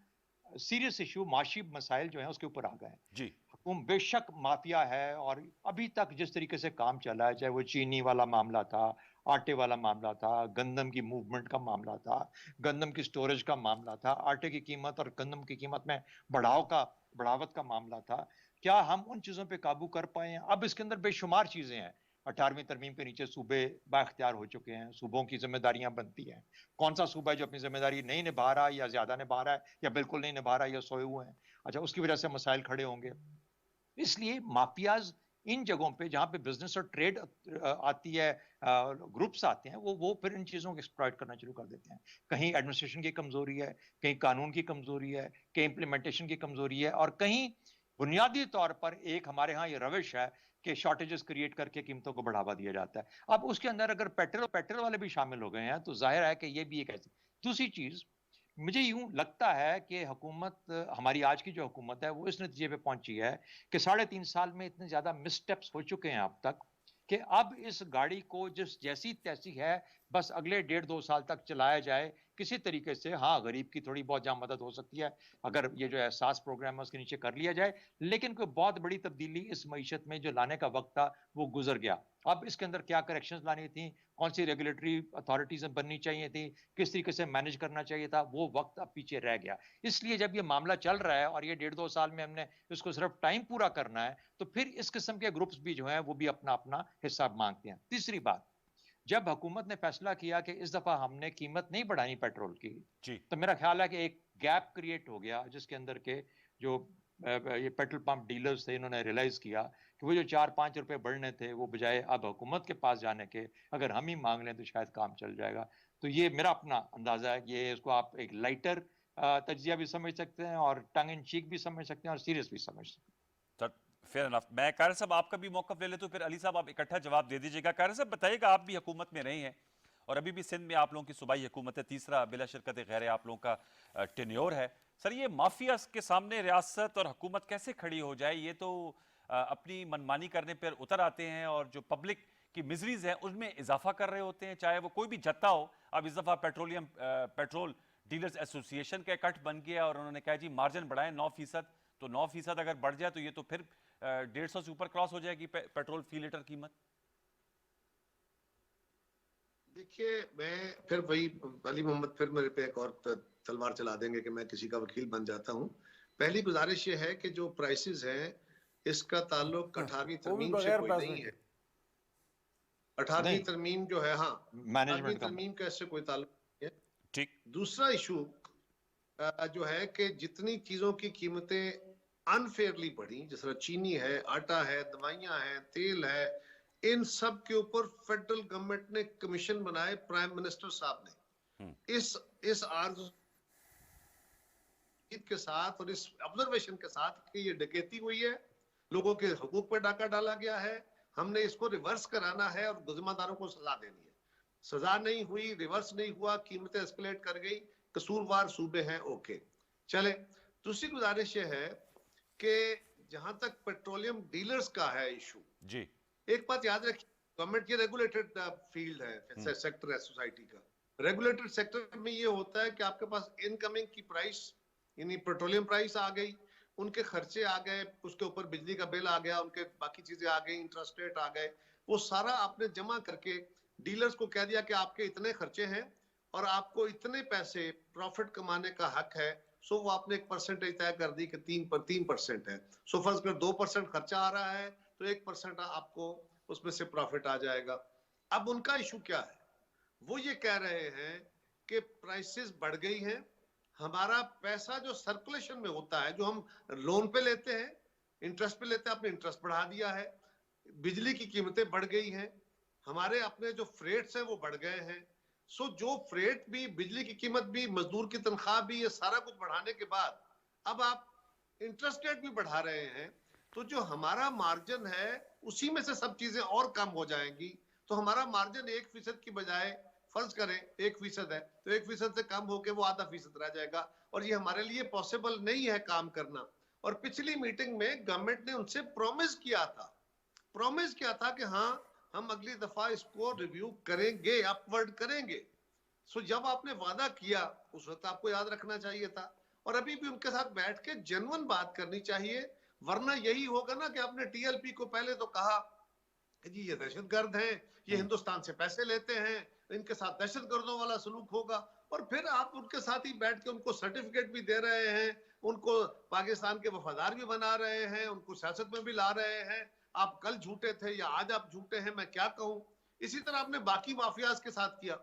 सीरियस इशू माशी मसाइल जो हैं उसके ऊपर आ गए हैं। जी हुकूम बेशक माफिया है, और अभी तक जिस तरीके से काम चला है, चाहे वो चीनी वाला मामला था, आटे वाला मामला था, गंदम की मूवमेंट का मामला था, गंदम की स्टोरेज का मामला था, आटे की कीमत और गंदम की कीमत में बढ़ावत का मामला था, क्या हम उन चीजों पे काबू कर पाए हैं? अब इसके अंदर बेशुमार चीजें हैं। 18वीं तरमीम के नीचे सूबे बाख्तियार हो चुके हैं, सूबों की जिम्मेदारियां बनती हैं। कौन सा सूबा है जो अपनी जिम्मेदारी नहीं निभा रहा है, या ज्यादा निभा रहा है, या बिल्कुल नहीं निभा रहा है, या सोए हुए हैं? अच्छा, उसकी वजह से मसाइल खड़े होंगे। इसलिए माफियाज इन जगहों पे जहां पे बिजनेस और ट्रेड आती है, ग्रुप्स आते हैं, वो फिर इन चीजों को एक्सप्लॉइट करना शुरू कर देते हैं। कहीं एडमिनिस्ट्रेशन की कमजोरी है, कहीं कानून की कमजोरी है, कहीं इंप्लीमेंटेशन की कमजोरी है, और कहीं बुनियादी तौर पर एक हमारे यहाँ ये रविश है कि शॉर्टेजेस क्रिएट करके कीमतों को बढ़ावा दिया जाता है। अब उसके अंदर अगर पेट्रोल वाले भी शामिल हो गए हैं, तो जाहिर है कि ये भी एक ऐसी। दूसरी चीज, मुझे यूं लगता है कि हुकूमत, हमारी आज की जो हुकूमत है, वो इस नतीजे पे पहुंची है कि 3.5 साल में इतने ज्यादा मिसस्टेप्स हो चुके हैं अब तक, कि अब इस गाड़ी को जिस जैसी तैसी है, बस अगले 1.5-2 साल तक चलाया जाए किसी तरीके से। हाँ, गरीब की थोड़ी बहुत जहाँ मदद हो सकती है अगर ये जो एहसास प्रोग्राम है उसके नीचे कर लिया जाए, लेकिन कोई बहुत बड़ी तब्दीली इस मईशत में जो लाने का वक्त था वो गुजर गया। अब इसके अंदर क्या करेक्शंस लानी थी, कौन सी रेगुलेटरी अथॉरिटीज बननी चाहिए थी, किस तरीके से मैनेज करना चाहिए था, वो वक्त अब पीछे रह गया। इसलिए जब ये मामला चल रहा है और ये 1.5-2 साल में हमने इसको सिर्फ टाइम पूरा करना है, तो फिर इस किस्म के ग्रुप्स भी जो हैं वो भी अपना अपना हिसाब मांगते हैं। तीसरी बात, जब हुकूमत ने फैसला किया कि इस दफा हमने कीमत नहीं बढ़ानी पेट्रोल की, जी तो मेरा ख्याल है कि एक गैप क्रिएट हो गया, जिसके अंदर के जो ये पेट्रोल पंप डीलर्स थे, इन्होंने रियलाइज किया कि वो जो 4-5 रुपए बढ़ने थे, वो बजाय अब हुकूमत के पास जाने के अगर हम ही मांग लें तो शायद काम चल जाएगा। तो ये मेरा अपना अंदाजा है। ये इसको आप एक लाइटर तजिया भी समझ सकते हैं, और टंग इन चीक भी समझ सकते हैं, और सीरियस भी समझ सकते हैं। Sir fair enough. मैं कायर साहब आपका भी मौका ले ले, तो फिर अली साहब आप इकट्ठा जवाब दे दीजिएगा। कायर साहब बताइएगा, आप भी हुकूमत में रहे हैं और अभी भी सिंध में आप लोगों की सूबाई हुकूमत है, तीसरा बिला शिरकत गैर आप लोगों का टेन्योर है। सर ये माफिया के सामने रियासत और हुकूमत कैसे खड़ी हो जाए? ये तो अपनी मनमानी करने पर उतर आते हैं और जो पब्लिक की मिजरीज हैं उसमें इजाफा कर रहे होते हैं, चाहे वो कोई भी जत्ता हो। अब इस दफा पेट्रोल डीलर्स एसोसिएशन का इकट्ठ बन गया और उन्होंने कहा जी मार्जिन बढ़ाएं 9%। तो 9% अगर बढ़ जाए तो ये तो फिर 150 से ऊपर क्रॉस हो जाएगी पेट्रोल फी लीटर कीमत। देखिए, मैं फिर वही अली मोहम्मद फिर मेरे पे एक और तलवार चला देंगे कि मैं किसी का वकील बन जाता हूँ। पहली गुजारिश ये है कि जो प्राइसेस हैं इसका ताल्लुक 18वीं वो भी तरमीम से बगैर कोई पैसे नहीं के। है। 18वीं नहीं, तरमीम जो है, हाँ, 18वीं मैनेजमेंट का तरमीम का इससे कोई ताल्लुक नहीं है। ठीक दूसरा इशू जो है कि जितनी चीजों की कीमतें अनफेयरली बढ़ी, जिस तरह चीनी है, आटा है, दवाइयां हैं, तेल है, इन सब के ऊपर फेडरल गवर्नमेंट ने कमीशन बनाए प्राइम मिनिस्टर साहब ने। इस आर्ज के साथ और इस ऑब्जर्वेशन के साथ कि ये डकैती हुई है, लोगों के हकूक पर डाका डाला गया है, हमने इसको रिवर्स कराना है और जिम्मेदारों को सजा देनी है। सजा नहीं हुई, रिवर्स नहीं हुआ, कीमतें एस्केलेट कर गई, कसूरवार सूबे हैं, ओके चले। दूसरी गुजारिश ये है कि जहां तक पेट्रोलियम डीलर्स का है इशू, जी एक बात याद रखिए, गवर्नमेंट की रेगुलेटेड फील्ड है, सेक्टर है सोसाइटी का। रेगुलेटेड सेक्टर में ये होता है कि आपके पास इनकमिंग की प्राइस, यानी पेट्रोलियम प्राइस आ गई, उनके खर्चे आ गए, उसके ऊपर बिजली का बिल आ गया, उनके बाकी चीजें आ गई, इंटरेस्ट रेट आ गए, वो सारा आपने जमा करके डीलर्स को कह दिया कि आपके इतने खर्चे हैं और आपको इतने पैसे प्रॉफिट कमाने का हक है। सो वो आपने एक परसेंटेज तय कर दी कि 3% है। सो फर्ज कर 2% खर्चा आ रहा है तो 1% आपको उसमें से प्रॉफिट आ जाएगा। अब उनका इशू क्या है? वो ये कह रहे हैं कि प्राइसेस बढ़ गई हैं, हमारा पैसा जो सर्कुलेशन में होता है, जो हम लोन पे लेते हैं, इंटरेस्ट पे लेते हैं, आपने इंटरेस्ट बढ़ा दिया है, बिजली की कीमतें बढ़ गई हैं, हमारे अपने जो फ्रेट्स हैं वो बढ़ गए हैं। सो जो फ्रेट भी, बिजली की कीमत भी, मजदूर की तनख्वाह भी, ये सारा कुछ बढ़ाने के बाद अब आप इंटरेस्ट रेट भी बढ़ा रहे हैं, तो जो हमारा मार्जिन है उसी में से सब चीजें और कम हो जाएंगी। तो हमारा मार्जिन 1% की बजाय फर्ज करें 1% है, तो 1% से कम होकर वो आधा फीसद रह जाएगा, और ये हमारे लिए पॉसिबल नहीं है काम करना। और पिछली मीटिंग में गवर्नमेंट ने उनसे प्रॉमिस किया था कि हाँ हम अगली दफा इसको रिव्यू करेंगे, अपवर्ड करेंगे। सो जब आपने वादा किया उस वक्त आपको याद रखना चाहिए था, और अभी भी उनके साथ बैठ के जेन्युइन बात करनी चाहिए। वरना यही होगा ना कि आपने टीएलपी को पहले तो कहा कि जी ये दहशतगर्द हैं, ये हिंदुस्तान से पैसे लेते हैं, इनके साथ दहशतगर्दों वाला सलूक होगा, और फिर आप उनके साथ ही बैठ के उनको सर्टिफिकेट भी दे रहे हैं, उनको पाकिस्तान के वफादार भी बना रहे हैं, उनको सियासत में भी ला रहे हैं। आप कल झूठे थे या आज आप झूठे हैं, मैं क्या कहूं। इसी तरह आपने बाकी माफियाज के साथ किया।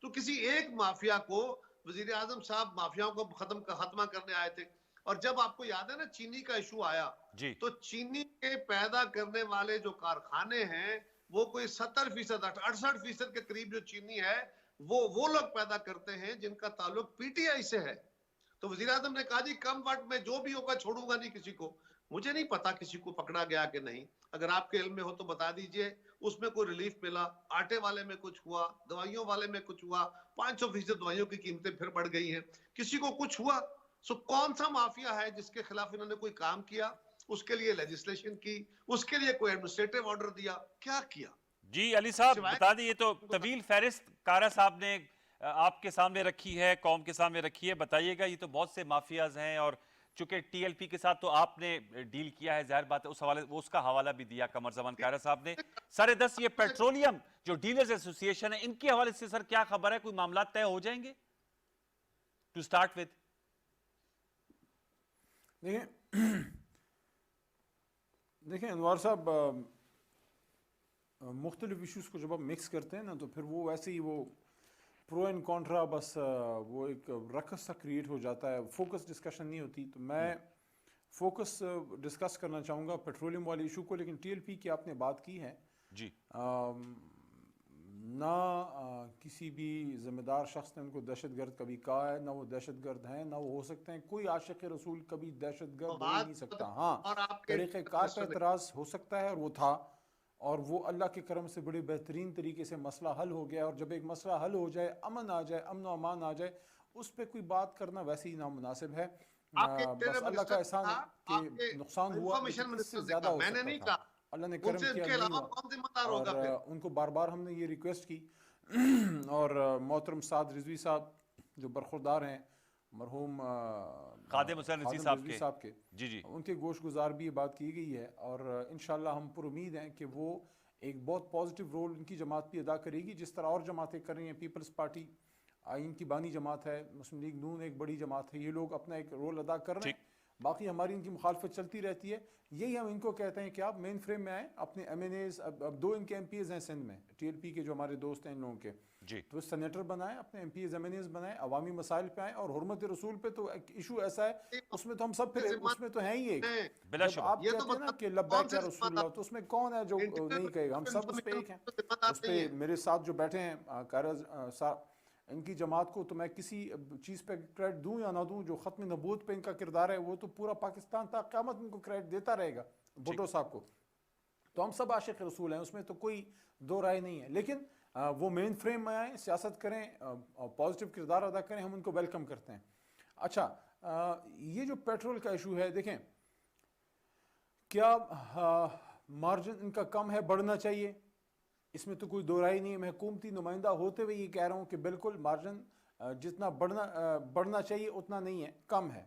तो किसी एक माफिया को, वजीर आजम साहब माफियाओं को खत्मा करने आए थे, और जब आपको याद है ना चीनी का इशू आया, तो चीनी के पैदा करने वाले जो कारखाने हैं वो कोई 70%, 68% के करीब जो चीनी है वो लोग पैदा करते हैं जिनका ताल्लुक पीटीआई से है। तो वजीर आजम ने कहा जी कम वक्त में जो भी होगा छोड़ूंगा नहीं किसी को। मुझे नहीं पता किसी को पकड़ा गया कि नहीं, अगर आपके इल्म में हो तो बता दीजिए उसमें कोई रिलीफ मिला। आटे वाले में कुछ हुआ, दवाइयों वाले में कुछ हुआ, 500% दवाइयों की कीमतें फिर बढ़ गई हैं, किसी को कुछ हुआ। सो कौन सा माफिया है जिसके खिलाफ इन्होंने कोई काम किया, उसके लिए लेजिस्लेशन की, उसके लिए कोई एडमिनिस्ट्रेटिव ऑर्डर दिया, क्या किया? जी अली साहब बता दी, ये तो तवील फहरिस्त कारा साहब ने आपके सामने रखी है, कौम के सामने रखी है। बताइएगा, ये तो बहुत से माफियाज हैं, और चूंकि टीएलपी के साथ तो आपने डील किया है, जाहिर बात है उस हवाले, उसका हवाला भी दिया कमर जमान कारा साहब ने। 10:30 ये पेट्रोलियम जो डीलर्स एसोसिएशन है, इनके हवाले से सर क्या खबर है, कोई मामला तय हो जाएंगे टू स्टार्ट विद? देखिए अनवर साहब, मुख्तलिफ इशूज़ को जब आप मिक्स करते हैं ना, तो फिर वो वैसे ही वो प्रो एंड कॉन्ट्रा, बस वो एक रकस सा क्रिएट हो जाता है, फोकस डिस्कशन नहीं होती। तो मैं फोकस डिस्कस करना चाहूँगा पेट्रोलियम वाले इशू को। लेकिन टीएलपी की आपने बात की है जी, ना किसी भी जिम्मेदार शख्स ने उनको दहशतगर्द कभी कहा है, ना वो दहशतगर्द हैं, ना वो हो सकते हैं। कोई आशिक रसूल कभी दहशतगर्द हो ही नहीं सकता। हाँ, तरीक़ेकार पर एतराज़ हो सकता है, और वो था, और वो अल्लाह के करम से बड़े बेहतरीन तरीके से मसला हल हो गया। और जब एक मसला हल हो जाए, अमन आ जाए, अमन व अमान आ जाए, उस पर कोई बात करना वैसे ही नामुनासिब है। बस अल्लाह का एहसान कि नुकसान हुआ, इससे ज़्यादा हो सकता था। अल्लाह ने करम किया, नहीं हुआ। और उनको बार बार हमने ये रिक्वेस्ट की और मोहतरम साद रिजवी साहब जो बरखुरदार हैं मरहूम खादिम हुसैन रिजवी साहब के, जी जी, उनके गोश गुजार भी ये बात की गई है। और इंशाल्लाह हम पर उम्मीद हैं कि वो एक बहुत पॉजिटिव रोल इनकी जमात भी अदा करेगी, जिस तरह और जमातें कर रही हैं। पीपल्स पार्टी इनकी बानी जमात है, मुस्लिम लीग नून एक बड़ी जमात है, ये लोग अपना एक रोल अदा कर रहे हैं, बाकी हमारी इनकी मुखालफत चलती रहती है। यही हम इनको कहते हैं कि आप मेन फ्रेम में आए, अपने MNAs, अब 2 इनके MPs हैं सिंध में, TLP के जो हमारे दोस्त हैं इन लोगों के जी, तो सेनेटर बनाए, अपने MPs MNAs बनाए, अवामी मसाइल पे आए। और हुर्मत रसूल पे तो एक इशू ऐसा है, उसमें तो हम सब फिर उसमें तो है ही एक, जब आप कहते हैं ना कि लब्बैक या रसूलुल्लाह, तो उसमें कौन है जो नहीं कहेगा, हम सब उस पे एक हैं। उस पे मेरे साथ जो बैठे हैं कारज साहब, इनकी जमात को तो मैं किसी चीज़ पे क्रेडिट दूं या ना दूं, जो ख़त्म नबूत पे इनका किरदार है वो तो पूरा पाकिस्तान तक क़यामत इनको क्रेडिट देता रहेगा, भुट्टो साहब को। तो हम सब आशिक रसूल हैं, उसमें तो कोई दो राय नहीं है। लेकिन वो मेन फ्रेम में आए, सियासत करें, पॉजिटिव किरदार अदा करें, हम उनको वेलकम करते हैं। अच्छा, ये जो पेट्रोल का इशू है, देखें क्या मार्जिन इनका कम है, बढ़ना चाहिए, इसमें तो कोई दो राय नहीं है। मैं हुकूमती नुमाइंदा होते हुए ये कह रहा हूँ कि बिल्कुल मार्जिन जितना बढ़ना चाहिए उतना नहीं है, कम है,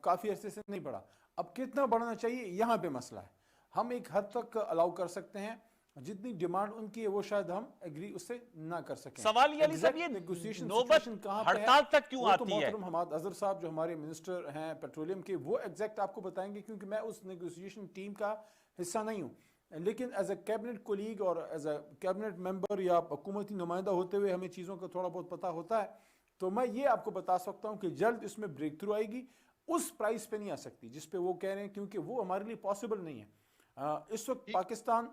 काफ़ी अरसे से नहीं बढ़ा। अब कितना बढ़ना चाहिए, यहाँ पे मसला है। हम एक हद तक अलाउ कर सकते हैं, जितनी डिमांड उनकी है वो शायद हम एग्री उससे ना कर सकें। सवाल ये नेगोशिएशन कहां हड़ताल तक क्यों आती है? मोहतरम हमाद अजहर साहब जो हमारे मिनिस्टर हैं पेट्रोलियम के, वो एग्जैक्ट आपको बताएंगे, क्योंकि मैं उस नेगोशिएशन टीम का हिस्सा नहीं हूँ। लेकिन एज ए कैबिनेट कोलीग और एज ए कैबिनेट मेंबर या हुकूमती नुमाइंदा होते हुए हमें चीज़ों का थोड़ा बहुत पता होता है। तो मैं ये आपको बता सकता हूँ कि जल्द इसमें ब्रेक थ्रू आएगी। उस प्राइस पे नहीं आ सकती जिस पे वो कह रहे हैं, क्योंकि वो हमारे लिए पॉसिबल नहीं है। इस वक्त पाकिस्तान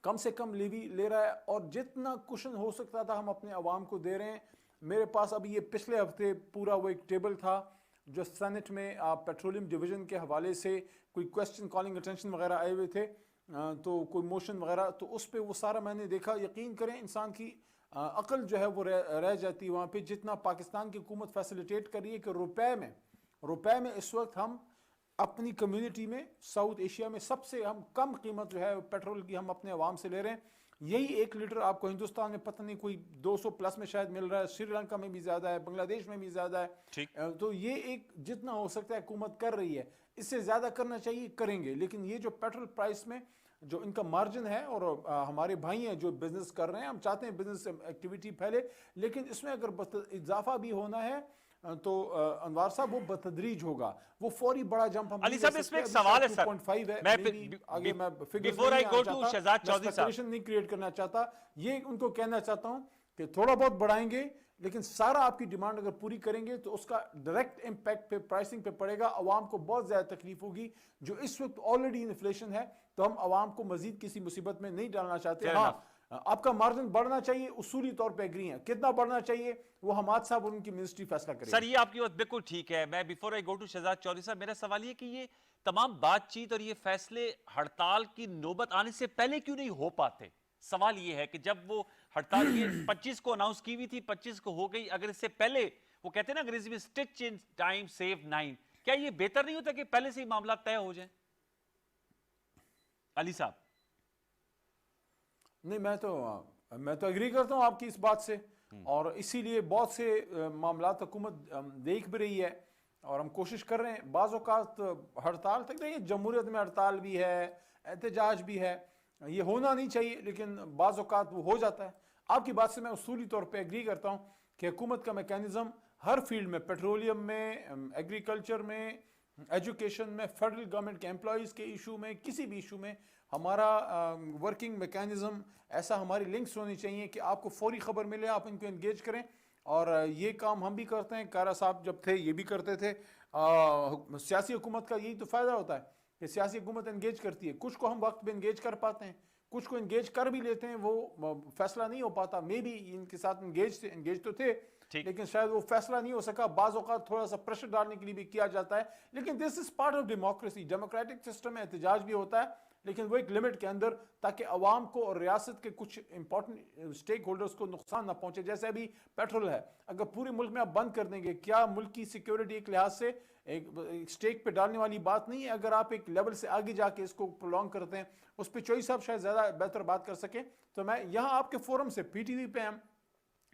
कम से कम लेवी ले रहा है और जितना कुशन हो सकता था हम अपने अवाम को दे रहे हैं। मेरे पास अभी ये पिछले हफ्ते पूरा वो एक टेबल था जो सेनेट में पेट्रोलियम डिवीजन के हवाले से कोई क्वेश्चन कॉलिंग अटेंशन वगैरह आए हुए थे, तो कोई मोशन वगैरह, तो उस पर वो सारा मैंने देखा। यकीन करें इंसान की अकल जो है वो रह जाती है वहाँ पे, जितना पाकिस्तान की हुकूमत फैसिलिटेट कर रही है कि रुपए में इस वक्त हम अपनी कम्युनिटी में साउथ एशिया में सबसे हम कम कीमत जो है पेट्रोल की हम अपने अवाम से ले रहे हैं। यही 1 लीटर आपको हिंदुस्तान में पता नहीं कोई 200 प्लस में शायद मिल रहा है, श्रीलंका में भी ज़्यादा है, बांग्लादेश में भी ज़्यादा है। ठीक। तो ये एक जितना हो सकता है हुकूमत कर रही है, इससे ज़्यादा करना चाहिए, करेंगे। लेकिन ये जो पेट्रोल प्राइस में जो इनका मार्जिन है, और हमारे भाई हैं जो बिजनेस कर रहे हैं, हम चाहते हैं बिजनेस एक्टिविटी फैले, लेकिन इसमें अगर इजाफा भी होना है तो अनवार साहब वो बतदरीज होगा, वो फौरी बड़ा जंप हम अली साहब इसमें एक सवाल है सर, 2.5 है, मैं आगे मैं before I go to Shahzad Chaudhry sahab नहीं क्रिएट करना चाहता, ये उनको कहना चाहता हूं कि थोड़ा बहुत बढ़ाएंगे लेकिन सारा आपकी डिमांड अगर पूरी करेंगे तो उसका डायरेक्ट इंपैक्ट पे प्राइसिंग पे पड़ेगा, अवाम को बहुत ज्यादा तकलीफ होगी। जो इस वक्त ऑलरेडी इन्फ्लेशन है, तो हम अवाम को मजीद किसी मुसीबत में नहीं डालना चाहते। हाँ, आपका मार्जिन बढ़ना चाहिए, उसूली तौर पे एग्री है, कितना बढ़ना चाहिए वो हमाद साहब और उनकी मिनिस्ट्री फैसला करेगी। सर ये आपकी बात बिल्कुल ठीक है। मैं before I go to Shahzad Chaudhry sahab, मेरा सवाल ये कि ये तमाम बातचीत और ये फैसले हड़ताल की नौबत आने से पहले क्यों नहीं हो पाते? सवाल ये है कि जब वो हड़ताल ये 25 को अनाउंस की हुई थी, 25 को हो गई, अगर इससे पहले, वो कहते हैं ना अंग्रेजी में स्टिच इन टाइम सेव 9, क्या ये बेहतर नहीं होता कि पहले से ही मामला तय हो जाए? अली साहब। नहीं, मैं तो एग्री करता हूं आपकी इस बात से, और इसीलिए बहुत से मामला हुकूमत देख भी रही है और हम कोशिश कर रहे हैं। बाज़ औक़ात हड़ताल तक नहीं, जमहूरियत में हड़ताल भी है, एहतजाज भी है, ये होना नहीं चाहिए, लेकिन बाज़ औक़ात वो हो जाता है। आपकी बात से मैं उसूली तौर पे एग्री करता हूँ कि हुकूमत का मैकेनिज़्म हर फील्ड में, पेट्रोलियम में, एग्रीकल्चर में, एजुकेशन में, फेडरल गवर्नमेंट के एम्प्लॉयज़ के इशू में, किसी भी इशू में हमारा वर्किंग मैकेनिज़्म ऐसा, हमारी लिंक्स होनी चाहिए कि आपको फौरी खबर मिले, आप इनको एंगेज करें। और ये काम हम भी करते हैं, कारा साहब जब थे ये भी करते थे। सियासी हुकूमत का यही तो फ़ायदा होता है कि सियासी हुकूमत एंगेज करती है, कुछ को हम वक्त पे एंगेज कर पाते हैं, कुछ को एंगेज कर भी लेते हैं, वो फैसला नहीं हो पाता। मे बी इनके साथ एंगेज तो थे, लेकिन शायद वो फैसला नहीं हो सका। बाज़ औक़ात थोड़ा सा प्रेशर डालने के लिए भी किया जाता है, लेकिन this is part of democracy, democratic system में एहतजाज भी होता है, लेकिन वो एक लिमिट के अंदर, ताकि अवाम को और रियासत के कुछ इंपॉर्टेंट स्टेक होल्डर्स को नुकसान ना पहुंचे। जैसे अभी पेट्रोल है, अगर पूरे मुल्क में आप बंद कर देंगे, क्या मुल्क की सिक्योरिटी के लिहाज से एक स्टेक पे डालने वाली बात नहीं है। अगर आप एक लेवल से आगे जाके इसको प्रोलॉन्ग करते हैं, उस पर चोई साहब शायद ज़्यादा बेहतर बात कर सके। तो मैं यहाँ आपके फोरम से, PTV पे हम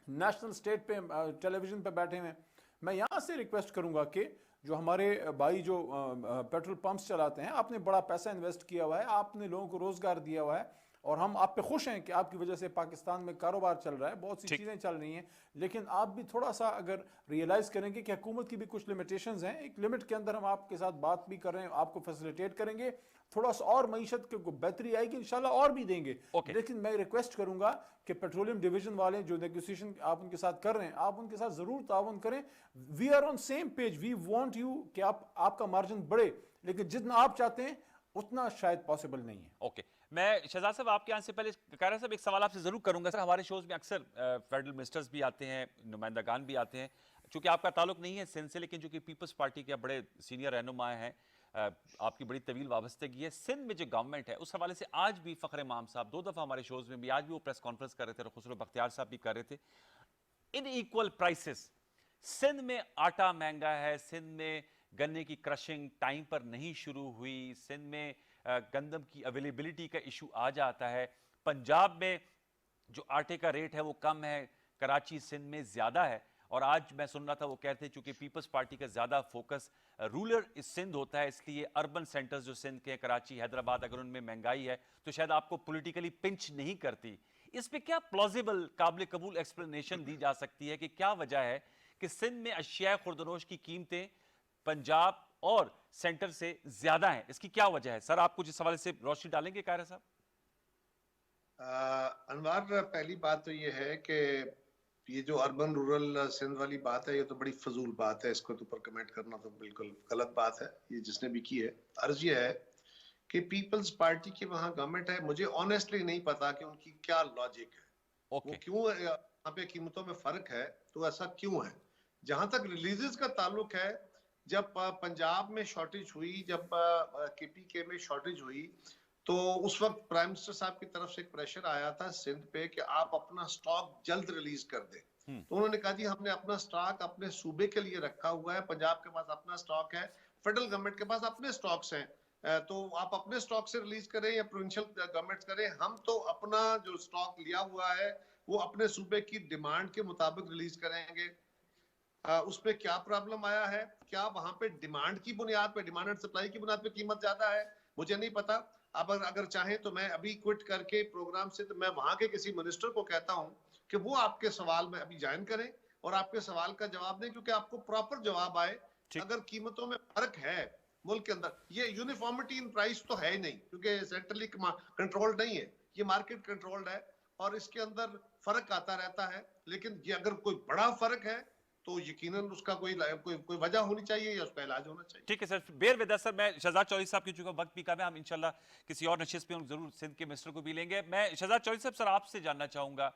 नेशनल स्टेट पे टेलीविज़न पे बैठे हुए हैं, मैं यहाँ से रिक्वेस्ट करूँगा कि जो हमारे भाई जो पेट्रोल पंप्स चलाते हैं, आपने बड़ा पैसा इन्वेस्ट किया हुआ है, आपने लोगों को रोज़गार दिया हुआ है, और हम आप पे खुश हैं कि आपकी वजह से पाकिस्तान में कारोबार चल रहा है, बहुत सी चीज़ें चल रही हैं, लेकिन आप भी थोड़ा सा अगर रियलाइज़ करेंगे कि हुकूमत की भी कुछ लिमिटेशंस हैं, एक लिमिट के अंदर हम आपके साथ बात भी कर रहे हैं, आपको फैसिलिटेट करेंगे, थोड़ा सा और मईशत को बेहतरी आएगी इंशाल्लाह, और भी देंगे। लेकिन मैं रिक्वेस्ट करूंगा कि पेट्रोलियम डिवीजन वाले जो नेगोशिएशन आप उनके साथ कर रहे हैं, आप उनके साथ ज़रूर ताउन करें। We are on same page, we want you कि आपका मार्जिन बढ़े, लेकिन जितना आप चाहते हैं उतना शायद पॉसिबल नहीं है। ओके, मैं शहजाद साहब आपके आने से पहले कारा साहब एक सवाल आपसे जरूर करूंगा। सर, हमारे शोज में अक्सर फेडरल मिनिस्टर्स भी आते हैं, नुमाइंदगान भी आते हैं, चूंकि आपका ताल्लुक नहीं है सिंध से, लेकिन चूंकि पीपल्स पार्टी के बड़े सीनियर रहनुमा हैं, आपकी बड़ी तवील वाबस्तगी है सिंध में जो गवर्नमेंट है, उस हवाले से आज भी फ़खर इमाम साहब 2 दफ़ा हमारे शोज में भी, आज भी वो प्रेस कॉन्फ्रेंस कर रहे थे और खुसरो बख्तियार साहब भी कर रहे थे। इन इक्वल प्राइसेस, सिंध में आटा महंगा है, सिंध में गन्ने की क्रशिंग टाइम पर नहीं शुरू हुई, सिंध में गंदम की अवेलेबिलिटी का इशू आ जाता है, पंजाब में जो आटे का रेट है वो कम है, कराची सिंध में ज़्यादा है। और आज मैं सुन रहा था वो कहते हैं चूंकि पीपल्स पार्टी का ज़्यादा फोकस रूरल सिंध होता है, इसलिए अर्बन सेंटर्स जो सिंध के, कराची, हैदराबाद, अगर उनमें महंगाई है तो शायद आपको पॉलिटिकली पिंच नहीं करती। इस पे क्या प्लॉजिबल, काबिल कबूल एक्सप्लेनेशन दी जा सकती है कि क्या वजह है कि सिंध में अशिया खुर्दनोश की कीमतें पंजाब और सेंटर से ज्यादा हैं? इसकी क्या वजह है? सर, आप कुछ इस हवाले से रोशनी डालेंगे कायरा साहब? अनवार, पहली बात तो ये है कि ये जो अर्बन रूरल सिंध वाली बात है, ये तो बड़ी फजूल बात है, इसको तो ऊपर कमेंट करना तो बिल्कुल गलत बात है, ये जिसने भी की है। अर्ज ये है कि पीपल्स पार्टी की वहां गवर्नमेंट है, मुझे ऑनेस्टली नहीं पता कि उनकी क्या लॉजिक है, वो क्यों यहाँ पे कीमतों में फर्क है, तो ऐसा क्यों है। जहां तक रिलीजेस का ताल्लुक है, जब पंजाब में शॉर्टेज हुई, जब केपीके में शॉर्टेज हुई, तो उस वक्त प्राइम मिनिस्टर साहब की तरफ से एक प्रेशर आया था सिंध पे कि आप अपना स्टॉक जल्द रिलीज कर दें। तो उन्होंने कहा जी हमने अपना स्टॉक अपने सूबे के लिए रखा हुआ है, पंजाब के पास अपना स्टॉक है, फेडरल गवर्नमेंट के पास अपने स्टॉक्स हैं, तो आप अपने स्टॉक से रिलीज करें या प्रोविंशियल गवर्नमेंट करें, हम तो अपना जो स्टॉक लिया हुआ है वो अपने सूबे की डिमांड के मुताबिक रिलीज करेंगे। उसमें क्या प्रॉब्लम आया है, क्या वहां पे डिमांड की बुनियाद पे, डिमांड एंड सप्लाई की बुनियाद पे कीमत ज्यादा है, मुझे नहीं पता। अब अगर चाहें तो मैं अभी क्विट करके प्रोग्राम से, तो मैं वहां के किसी मिनिस्टर को कहता हूं कि वो आपके सवाल में अभी ज्वाइन करें और आपके सवाल का जवाब दें, क्योंकि आपको प्रॉपर जवाब आए। अगर कीमतों में फर्क है मुल्क के अंदर, ये यूनिफॉर्मिटी इन प्राइस तो है ही नहीं, क्योंकि सेंट्रली कंट्रोल्ड नहीं है, ये मार्केट कंट्रोल्ड है और इसके अंदर फर्क आता रहता है। लेकिन ये अगर कोई बड़ा फर्क है तो यकीनन उसका कोई वजह होनी चाहिए या उसका इलाज होना चाहिए। ठीक है सर, बेर विद सर। मैं शहजाद चौधरी साहब की चूंकि वक्त भी कम है, हम इंशाल्लाह किसी और नशिस्त पे हम जरूर सिंध के मिनिस्टर को भी लेंगे। मैं शहजाद चौधरी साहब सर आपसे जानना चाहूंगा,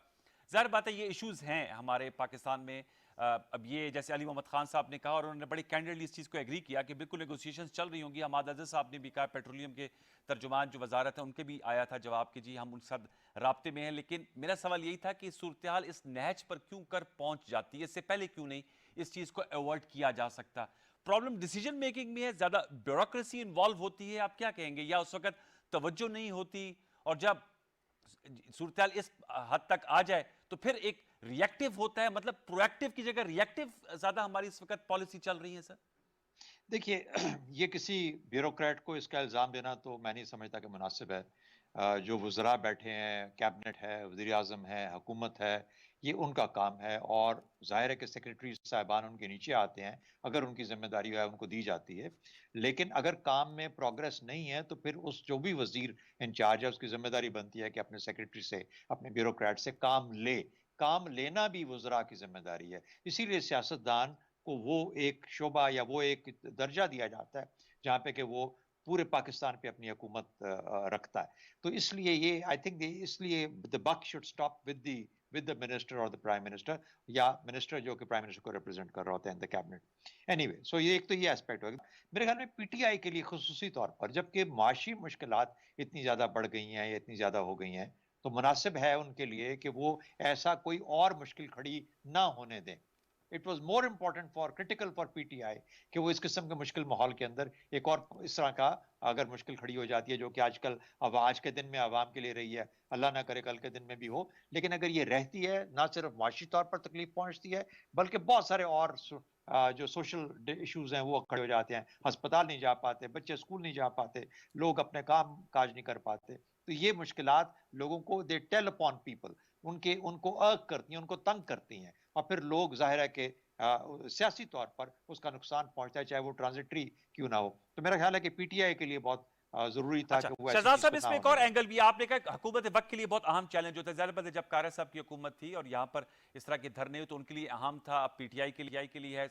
जाहिर बात है ये इश्यूज हैं हमारे पाकिस्तान में। अब ये जैसे अली मोहम्मद खान साहब ने कहा और उन्होंने बड़ी कैंडिडली इस चीज़ को एग्री किया कि बिल्कुल नेगोशिएशंस चल रही होंगी। हमाद अज़हर साहब ने भी कहा, पेट्रोलियम के तर्जुमान जो वजारत है उनके भी आया था जवाब कि जी हम उनके साथ राब्ते में हैं। लेकिन मेरा सवाल यही था कि सूरत हाल इस नहज पर क्यों कर पहुंच जाती है, इससे पहले क्यों नहीं इस चीज़ को अवॉइड किया जा सकता। प्रॉब्लम डिसीजन मेकिंग में है, ज़्यादा ब्यूरोक्रेसी इन्वॉल्व होती है, आप क्या कहेंगे, या उस वक्त तवज्जो नहीं होती, और जब सूरत हाल इस हद तक आ जाए तो फिर एक रिएक्टिव होता है, मतलब प्रोएक्टिव की जगह रिएक्टिव ज्यादा हमारी इस वक्त पॉलिसी चल रही है सर? देखिए ये किसी ब्यूरोक्रेट को इसका इल्ज़ाम देना तो मैं नहीं समझता कि मुनासिब है। जो वज़रा बैठे हैं, कैबिनेट है, वज़ीर-ए-आज़म है, हुकूमत है, ये उनका काम है और ज़ाहिर है कि सेक्रेटरी साहिबान उनके नीचे आते हैं, अगर उनकी ज़िम्मेदारी है उनको दी जाती है। लेकिन अगर काम में प्रोग्रेस नहीं है तो फिर उस जो भी वज़ीर इंचार्ज है उसकी ज़िम्मेदारी बनती है कि अपने सेक्रेटरी से, अपने ब्यूरोक्रेट से काम ले। काम लेना भी वज़रा की ज़िम्मेदारी है। इसीलिए सियासतदान को वो एक शोबा या वो एक दर्जा दिया जाता है जहाँ पे कि वो पूरे पाकिस्तान पे अपनी हुकूमत रखता है। तो इसलिए ये आई थिंक इसलिए the buck should stop with the minister और द प्राइम मिनिस्टर, या मिनिस्टर जो कि प्राइम मिनिस्टर को रिप्रेजेंट कर रहा होता है in the cabinet. Anyway so ये एक तो ये एस्पेक्ट हो गया। मेरे ख्याल में पीटीआई के लिए खुसूसी तौर पर जबकि माशी मुश्किलात इतनी ज़्यादा बढ़ गई हैं या इतनी ज़्यादा हो गई हैं, तो मुनासिब है उनके लिए कि वो ऐसा कोई और मुश्किल खड़ी ना होने दें। It was more important for critical for PTI कि वो इस किस्म के मुश्किल माहौल के अंदर एक और इस तरह का अगर मुश्किल खड़ी हो जाती है जो कि आजकल अब आज के दिन में आवाम के लिए रही है, अल्लाह ना करे कल के दिन में भी हो, लेकिन अगर ये रहती है ना सिर्फ माशी तौर पर तकलीफ पहुंचती है बल्कि बहुत सारे और जो सोशल इश्यूज हैं वो खड़े हो जाते हैं। अस्पताल नहीं जा पाते, बच्चे स्कूल नहीं जा पाते, लोग अपने काम काज नहीं कर पाते। तो ये मुश्किलात लोगों को दे टेल अपॉन पीपल, उनको अर्क करती हैं, उनको तंग करती हैं और फिर लोग जाहिर है कि सियासी तौर पर उसका नुकसान पहुंचता है चाहे वो ट्रांजिटरी क्यों ना हो। तो मेरा ख्याल है कि पीटीआई के लिए बहुत जरूरी था अच्छा कि वो ऐसी शहजाद चीज साहब, को ना इसमें एक होने और दें। एंगल भी है। आपने कहा हुकूमत वक्त के लिए बहुत अहम चैलेंज होता है। ज़ाहिर बात है जब कारा साहब की हुकूमत थी और यहाँ पर इस तरह के धरने हुए तो उनके लिए अहम था। अब पीटीआई के लिए है,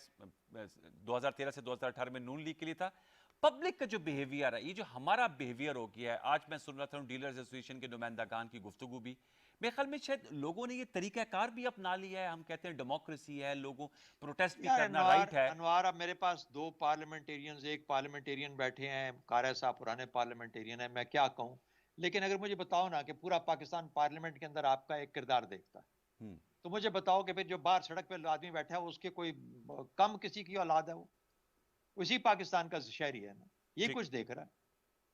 2013 से 2018 में नून लीग के लिए था। पब्लिक का जो बिहेवियर है, ये जो हमारा बिहेवियर हो गया है, आज मैं सुन रहा था डीलर्स एसोसिएशन के नुमाइंदागान की गुफ्तगू भी, मेरे ख्याल में शायद लोगों ने ये तरीकाकार भी अपना लिया है। हम कहते हैं डेमोक्रेसी है, लोगों प्रोटेस्ट भी यार करना अनवार राइट है। अनवार अब मेरे पास दो पार्लियामेंटेरियंस, एक पार्लियामेंटेरियन बैठे हैं, कारा साहब पुराने पार्लियामेंटेरियन है, मैं क्या कहूँ। लेकिन अगर मुझे बताओ ना कि पूरा पाकिस्तान पार्लियामेंट के अंदर आपका एक किरदार देखता है, हम्म। तो मुझे बताओ कि फिर जो बाहर सड़क पे आदमी बैठा है उसके कोई कम किसी की औलाद है, वो उसी पाकिस्तान का शहरी है ना, ये ठीक। कुछ देख रहा है।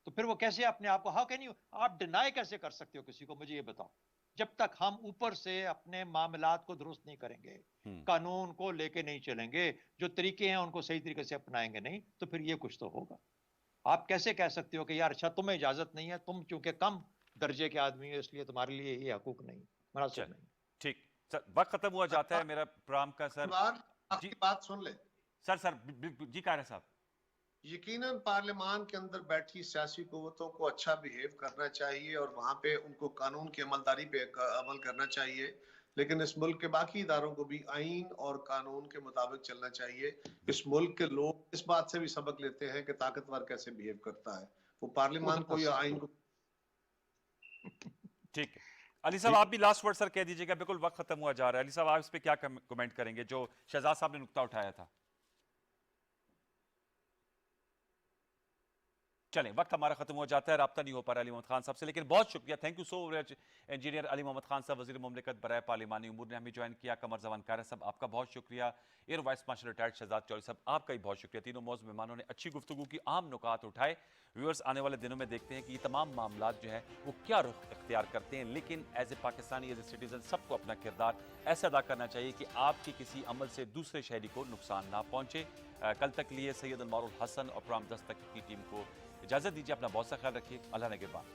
तो फिर वो कैसे अपने आप को, हाउ कैन यू, आप डिनाई कैसे कर सकते हो किसी को, मुझे ये बताओ। जब तक हम ऊपर से अपने मामलात को दुरुस्त नहीं करेंगे, हम्म। कानून को लेके नहीं चलेंगे, जो तरीके हैं उनको सही तरीके से अपनाएंगे नहीं, तो फिर ये कुछ तो होगा। आप कैसे कह सकते हो कि यार अच्छा तुम्हें इजाजत नहीं है, तुम चूंकि कम दर्जे के आदमी हो इसलिए तुम्हारे लिए ये हकूक नहीं, मुनासिब चल नहीं। ठीक सर, वक्त खत्म हुआ जाता है मेरा प्रोग्राम का सर। अनवार, जी आपकी बात सुन ले। सर जी कारा साहब। यकीनन पार्लियामान के अंदर बैठी सियासी कुव्वतों को अच्छा बिहेव करना चाहिए और वहां पे उनको कानून की अमलदारी पे अमल करना चाहिए। लेकिन इस मुल्क के बाकी इदारों को भी आइन और कानून के मुताबिक चलना चाहिए। इस मुल्क के लोग इस बात से भी सबक लेते हैं कि ताकतवर कैसे बिहेव करता है। वो पार्लियामान को या आइन को ठीक है अली साहब, आप भी लास्ट वर्ड सर कह दीजिएगा, बिल्कुल वक्त खत्म हुआ जा रहा है। अली साहब, आप इस पे क्या कमेंट करेंगे जो शहजाद साहब ने नुक्ता उठाया था? चलें, वक्त हमारा खत्म हो जाता है, राब्ता नहीं हो पा रहा अली मोहम्मद खान साहब से, लेकिन बहुत शुक्रिया, thank you so much engineer Ali Mohammad Khan sahab, वज़ीर मुमलिकत बराए पार्लिमानी उमूर ने हमें ज्वाइन किया। कमर जवान कारा साहब, आपका बहुत शुक्रिया। Air vice marshal retired Shahzad Chaudhry sahab, आपका भी बहुत शुक्रिया। तीनों मौजूद मेहमानों ने अच्छी गुफ्तगू की, आम नुकात उठाए। व्यूअर्स, आने वाले दिनों में देखते हैं कि ये तमाम मामला जो है वो क्या रुख इख्तियार करते हैं, लेकिन as a Pakistani, as a citizen, सबको अपना किरदार ऐसा अदा करना चाहिए कि आपके किसी अमल से दूसरे शहरी को नुकसान ना पहुंचे। कल तक लिए सैयद अनवारुल हसन और प्रोग्राम 10 तक की टीम को इजाज़त दीजिए। अपना बहुत सा ख्याल रखिए। अल्लाह ने के बाद।